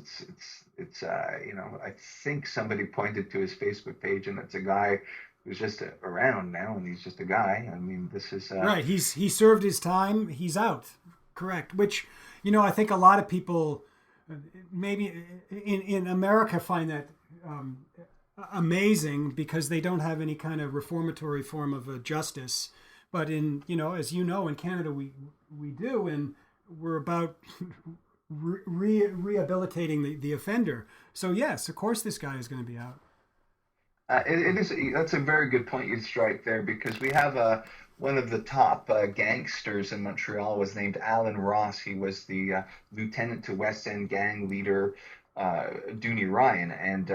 S3: it's I think somebody pointed to his Facebook page, and it's a guy who's just around now, and he's just a guy. I mean, this is
S1: right. He served his time. He's out. Correct. Which I think a lot of people, maybe in America, find that amazing because they don't have any kind of reformatory form of justice. But in in Canada we do, and we're about rehabilitating the offender. So yes, of course, this guy is going to be out.
S3: It is. That's a very good point you strike there, because we have one of the top gangsters in Montreal was named Alan Ross. He was the lieutenant to West End gang leader Dooney Ryan, and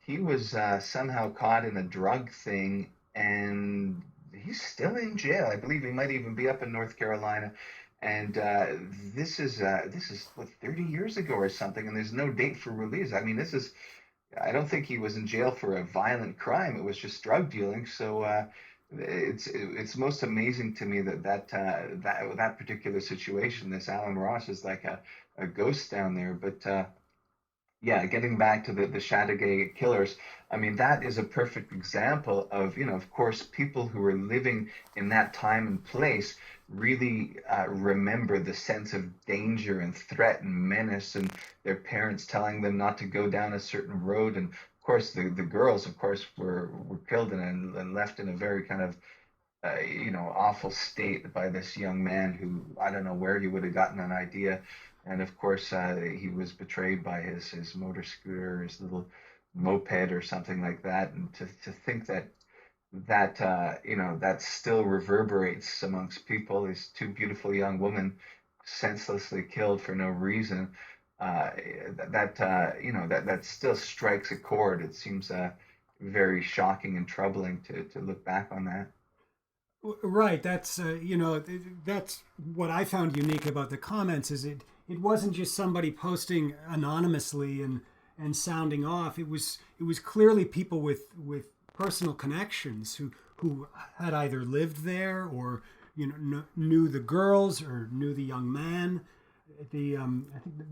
S3: he was somehow caught in a drug thing, and he's still in jail. I believe he might even be up in North Carolina. And this is what, 30 years ago or something, and there's no date for release. I mean, I don't think he was in jail for a violent crime. It was just drug dealing. So it's most amazing to me that particular situation, this Alan Ross, is like a ghost down there. But yeah, getting back to the Chateauguay killers, I mean, that is a perfect example of, of course, people who were living in that time and place really remember the sense of danger and threat and menace, and their parents telling them not to go down a certain road. And of course, the girls, of course, were killed and left in a very kind of awful state by this young man who, I don't know where he would have gotten an idea. And of course, he was betrayed by his motor scooter, his little moped or something like that. And to think that still reverberates amongst people, these two beautiful young women senselessly killed for no reason, that still strikes a chord. It seems very shocking and troubling to look back on that.
S1: Right. That's what I found unique about the comments is it wasn't just somebody posting anonymously and sounding off. It was clearly people with personal connections who had either lived there or knew the girls or knew the young man. I think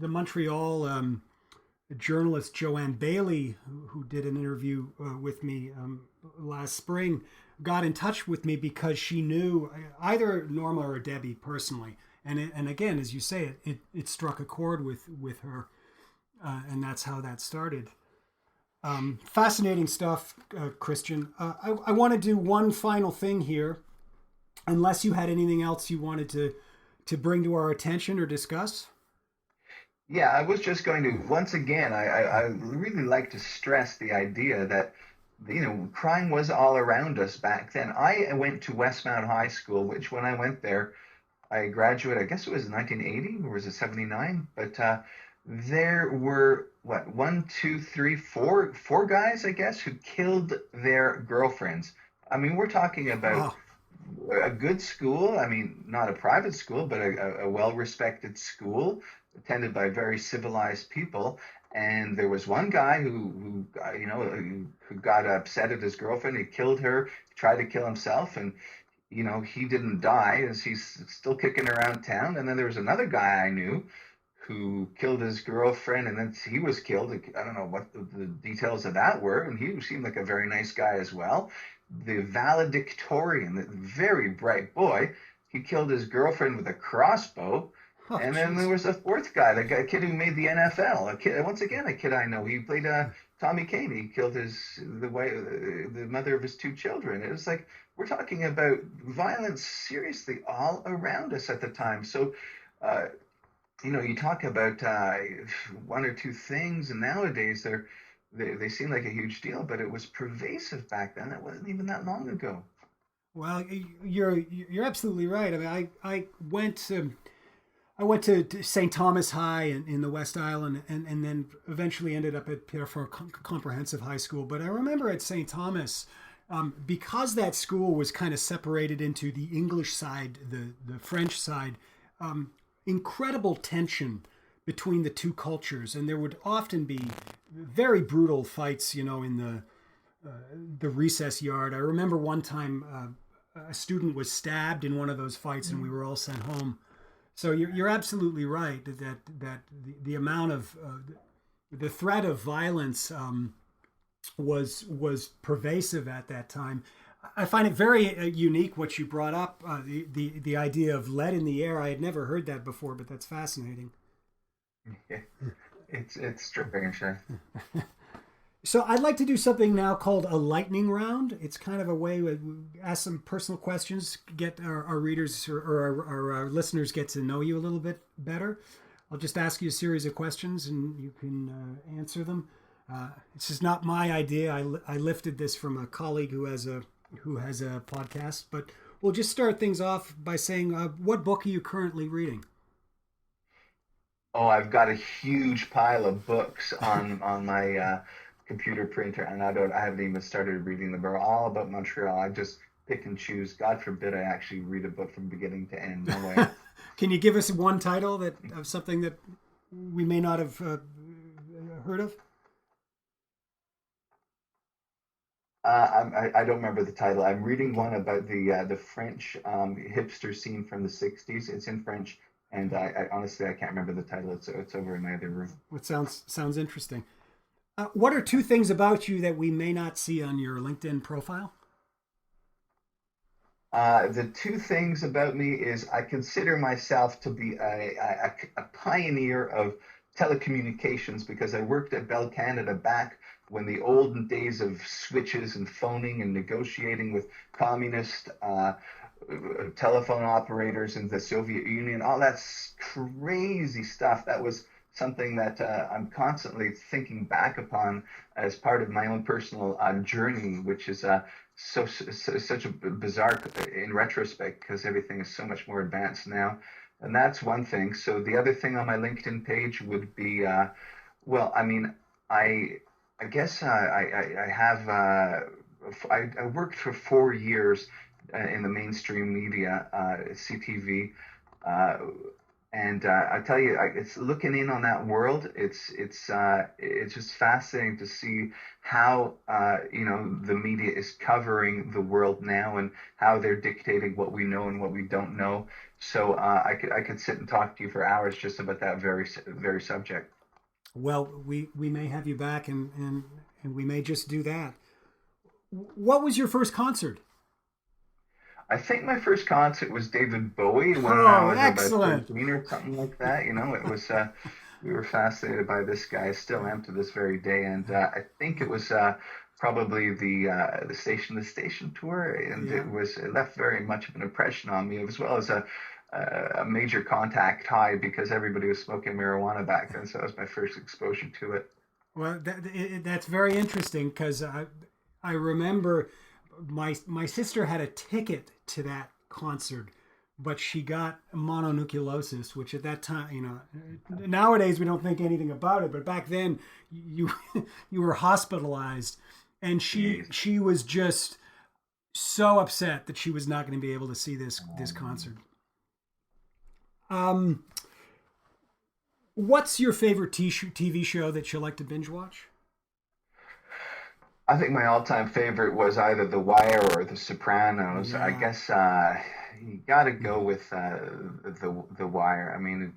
S1: the Montreal journalist Joanne Bailey, who did an interview with me last spring, got in touch with me because she knew either Norma or Debbie personally, and again, as you say, it struck a chord with her, and that's how that started. Fascinating stuff, Christian. I want to do one final thing here, unless you had anything else you wanted to bring to our attention or discuss.
S3: Yeah, I was just going to, once again, I really like to stress the idea that, crime was all around us back then. I went to Westmount High School, which when I went there, I graduated, I guess it was 1980, or was it 79? But there were, what, one, two, three, four guys, I guess, who killed their girlfriends. I mean, we're talking about
S1: Oh,
S3: a good school. I mean, not a private school, but a well-respected school attended by very civilized people. And there was one guy who got upset at his girlfriend. He killed her, tried to kill himself, and he didn't die, as he's still kicking around town. And then there was another guy I knew who killed his girlfriend, and then he was killed. I don't know what the details of that were, and he seemed like a very nice guy as well. The valedictorian, the very bright boy, he killed his girlfriend with a crossbow.
S1: oh,
S3: And then there
S1: jeez.
S3: was a fourth guy, a kid who made the NFL. A kid, once again, a kid I know. He played Tommy Kane. He killed the mother of his two children. It was like we're talking about violence seriously all around us at the time. So, uh, you talk about one or two things, and nowadays they seem like a huge deal, but it was pervasive back then. It wasn't even that long ago.
S1: Well, you're absolutely right. I mean, I went to St. Thomas High in the West Island, and then eventually ended up at Pierre Comprehensive High School. But I remember at St. Thomas, because that school was kind of separated into the English side, the French side, incredible tension between the two cultures, and there would often be very brutal fights, in the recess yard. I remember one time a student was stabbed in one of those fights, and we were all sent home. So you're absolutely right that the amount of the threat of violence was pervasive at that time. I find it very unique what you brought up, the idea of lead in the air. I had never heard that before, but that's fascinating.
S3: It's strange.
S1: So I'd like to do something now called a lightning round. It's kind of a way we ask some personal questions, get our readers or our listeners get to know you a little bit better. I'll just ask you a series of questions and you can answer them. This is not my idea. I lifted this from a colleague who has a podcast. But we'll just start things off by saying, what book are you currently reading?
S3: Oh, I've got a huge pile of books on my computer printer, and I haven't even started reading them. They're all about Montreal. I just pick and choose. God forbid I actually read a book from beginning to end. No way.
S1: Can you give us one title of something that we may not have heard of?
S3: I don't remember the title. I'm reading one about the French hipster scene from the '60s. It's in French, and I honestly I can't remember the title. It's over in my other room.
S1: It sounds interesting. What are two things about you that we may not see on your LinkedIn profile?
S3: The two things about me is I consider myself to be a pioneer of telecommunications because I worked at Bell Canada back when the olden days of switches and phoning and negotiating with communist telephone operators in the Soviet Union, all that crazy stuff. That was something that I'm constantly thinking back upon as part of my own personal journey, which is such a bizarre in retrospect because everything is so much more advanced now. And that's one thing. So the other thing on my LinkedIn page would be, well, I mean, I guess I have I worked for 4 years in the mainstream media, CTV, and I tell you, it's looking in on that world. It's just fascinating to see how the media is covering the world now and how they're dictating what we know and what we don't know. So I could sit and talk to you for hours just about that very subject.
S1: Well, we may have you back, and we may just do that. What was your first concert?
S3: I think my first concert was David Bowie when I
S1: Oh,
S3: was about
S1: excellent.
S3: 13 or something like that. It was, we were fascinated by this guy, still am to this very day. And I think it was probably the Station tour, and
S1: Yeah.
S3: it left very much of an impression on me, as well as a major contact high because everybody was smoking marijuana back then. So that was my first exposure to it.
S1: Well, that's very interesting because I remember my sister had a ticket to that concert, but she got mononucleosis, which at that time, nowadays we don't think anything about it, but back then you you were hospitalized, and
S3: Jeez.
S1: she was just so upset that she was not going to be able to see this concert. Um, what's your favorite TV show that you like to binge watch?
S3: I think my all-time favorite was either The Wire or The Sopranos. I
S1: Yeah.
S3: guess you got to go with the Wire. I mean,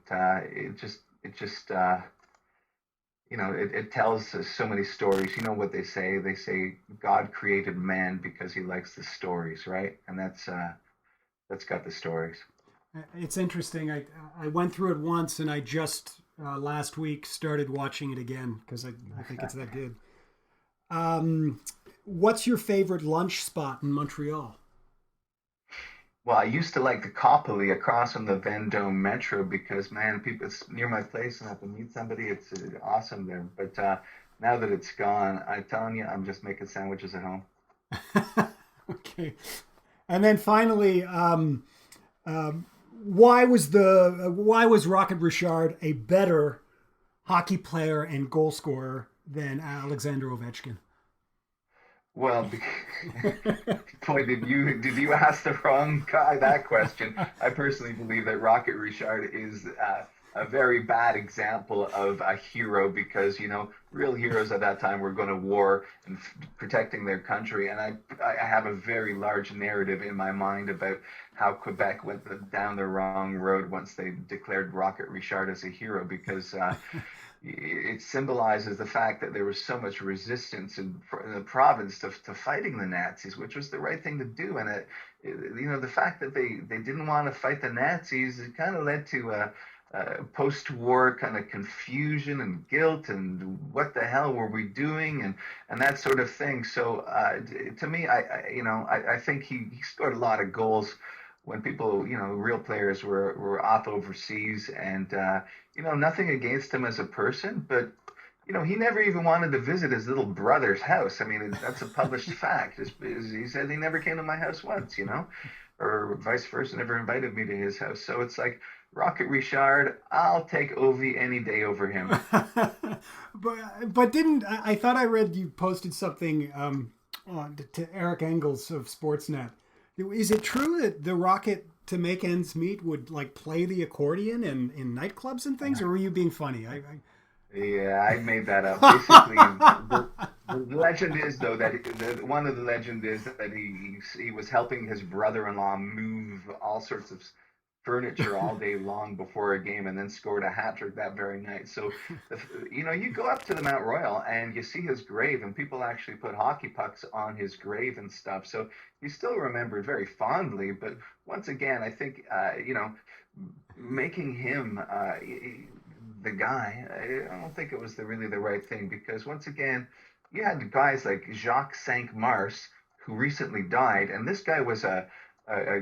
S3: it tells us so many stories. You know what they say? They say God created man because he likes the stories, right? And that's got the stories.
S1: It's interesting. I went through it once, and I just last week started watching it again because I think it's that good. What's your favorite lunch spot in Montreal?
S3: Well, I used to like the Copley across from the Vendome Metro because, man, people, it's near my place and I have to meet somebody. It's awesome there. But now that it's gone, I'm telling you, I'm just making sandwiches at home.
S1: Okay, and then finally, um, why was Rocket Richard a better hockey player and goal scorer than Alexander Ovechkin?
S3: Well, boy, did you ask the wrong guy that question? I personally believe that Rocket Richard is a very bad example of a hero because real heroes at that time were going to war and protecting their country, and I have a very large narrative in my mind about how Quebec went down the wrong road once they declared Rocket Richard as a hero because. It symbolizes the fact that there was so much resistance in the province to fighting the Nazis, which was the right thing to do. And the fact that they didn't want to fight the Nazis, it kind of led to a post-war kind of confusion and guilt and what the hell were we doing and that sort of thing. So to me, I think he scored a lot of goals when people, real players were off overseas and, nothing against him as a person, but, he never even wanted to visit his little brother's house. I mean, that's a published fact. He said he never came to my house once, or vice versa, never invited me to his house. So it's like, Rocket Richard, I'll take Ovi any day over him.
S1: but didn't I thought I read you posted something to Eric Engels of Sportsnet. Is it true that the Rocket, to make ends meet, would like play the accordion in nightclubs and things, or were you being funny?
S3: Yeah, I made that up. Basically, the legend is though that one of the legend is that he was helping his brother-in-law move all sorts of furniture all day long before a game and then scored a hat trick that very night. So, you go up to the Mount Royal and you see his grave, and people actually put hockey pucks on his grave and stuff. So he's still remembered very fondly. But once again, I think, making him the guy, I don't think it was really the right thing because once again, you had guys like Jacques Cinq-Mars who recently died, and this guy was a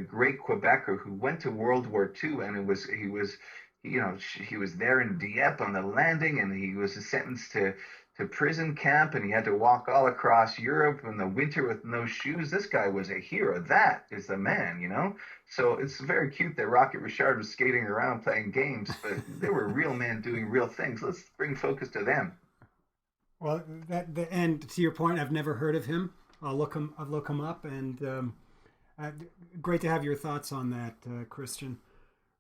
S3: great Quebecer who went to World War II, and he was there in Dieppe on the landing, and he was sentenced to prison camp, and he had to walk all across Europe in the winter with no shoes. This guy was a hero. That is the man. So it's very cute that Rocket Richard was skating around playing games, but they were real men doing real things. Let's bring focus to them.
S1: Well, and to your point, I've never heard of him. I'll look him up, and great to have your thoughts on that, Christian.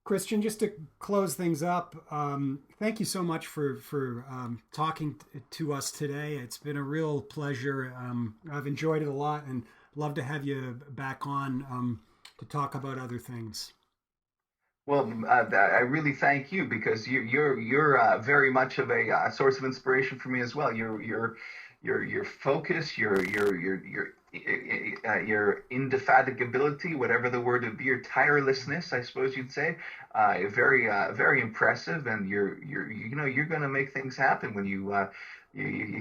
S1: Christian, just to close things up, thank you so much for talking to us today. It's been a real pleasure. I've enjoyed it a lot, and love to have you back on to talk about other things.
S3: Well, I really thank you because you're very much of a source of inspiration for me as well. your focus, your indefatigability, whatever the word would be, your tirelessness, I suppose you'd say, very impressive. And you're going to make things happen when you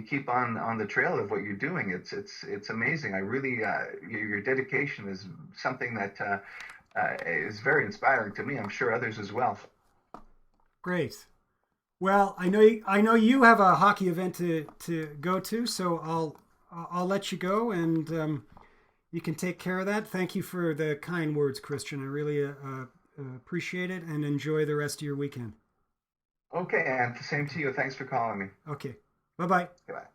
S3: keep on the trail of what you're doing. It's amazing. I really your dedication is something that is very inspiring to me. I'm sure others as well.
S1: Great. Well, I know you have a hockey event to go to, so I'll let you go, and you can take care of that. Thank you for the kind words, Christian. I really appreciate it, and enjoy the rest of your weekend.
S3: Okay, and the same to you. Thanks for calling me.
S1: Okay. Bye-bye.
S3: Goodbye.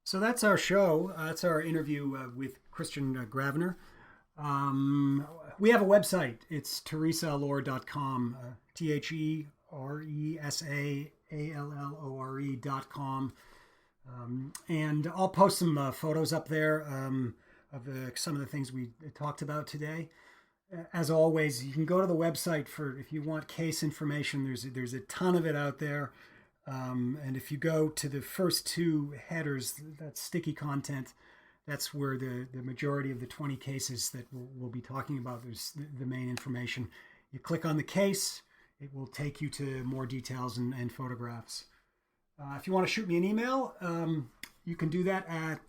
S1: So that's our show. That's our interview with Christian Grabner. We have a website. It's theresaallore.com. TheresaAllore.com. And I'll post some photos up there of some of the things we talked about today. As always, you can go to the website if you want case information. There's a ton of it out there. And if you go to the first two headers, that's sticky content, that's where the majority of the 20 cases that we'll be talking about, there's the main information. You click on the case, it will take you to more details and photographs. If you want to shoot me an email, you can do that at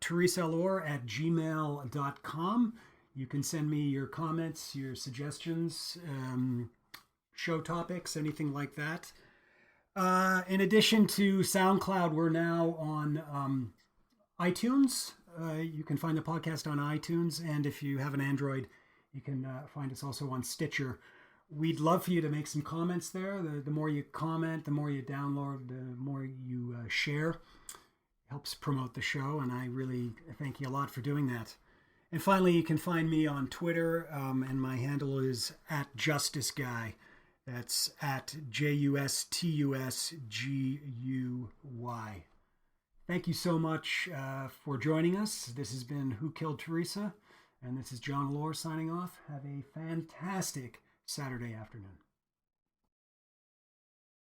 S1: theresaallore@gmail.com. You can send me your comments, your suggestions, show topics, anything like that. In addition to SoundCloud, we're now on iTunes. You can find the podcast on iTunes, and if you have an Android, you can find us also on Stitcher. We'd love for you to make some comments there. The more you comment, the more you download, the more you share. It helps promote the show, and I really thank you a lot for doing that. And finally, you can find me on Twitter, and my handle is @JusticeGuy. That's @JUSTUSGUY. Thank you so much for joining us. This has been Who Killed Theresa, and this is John Allore signing off. Have a fantastic Saturday afternoon.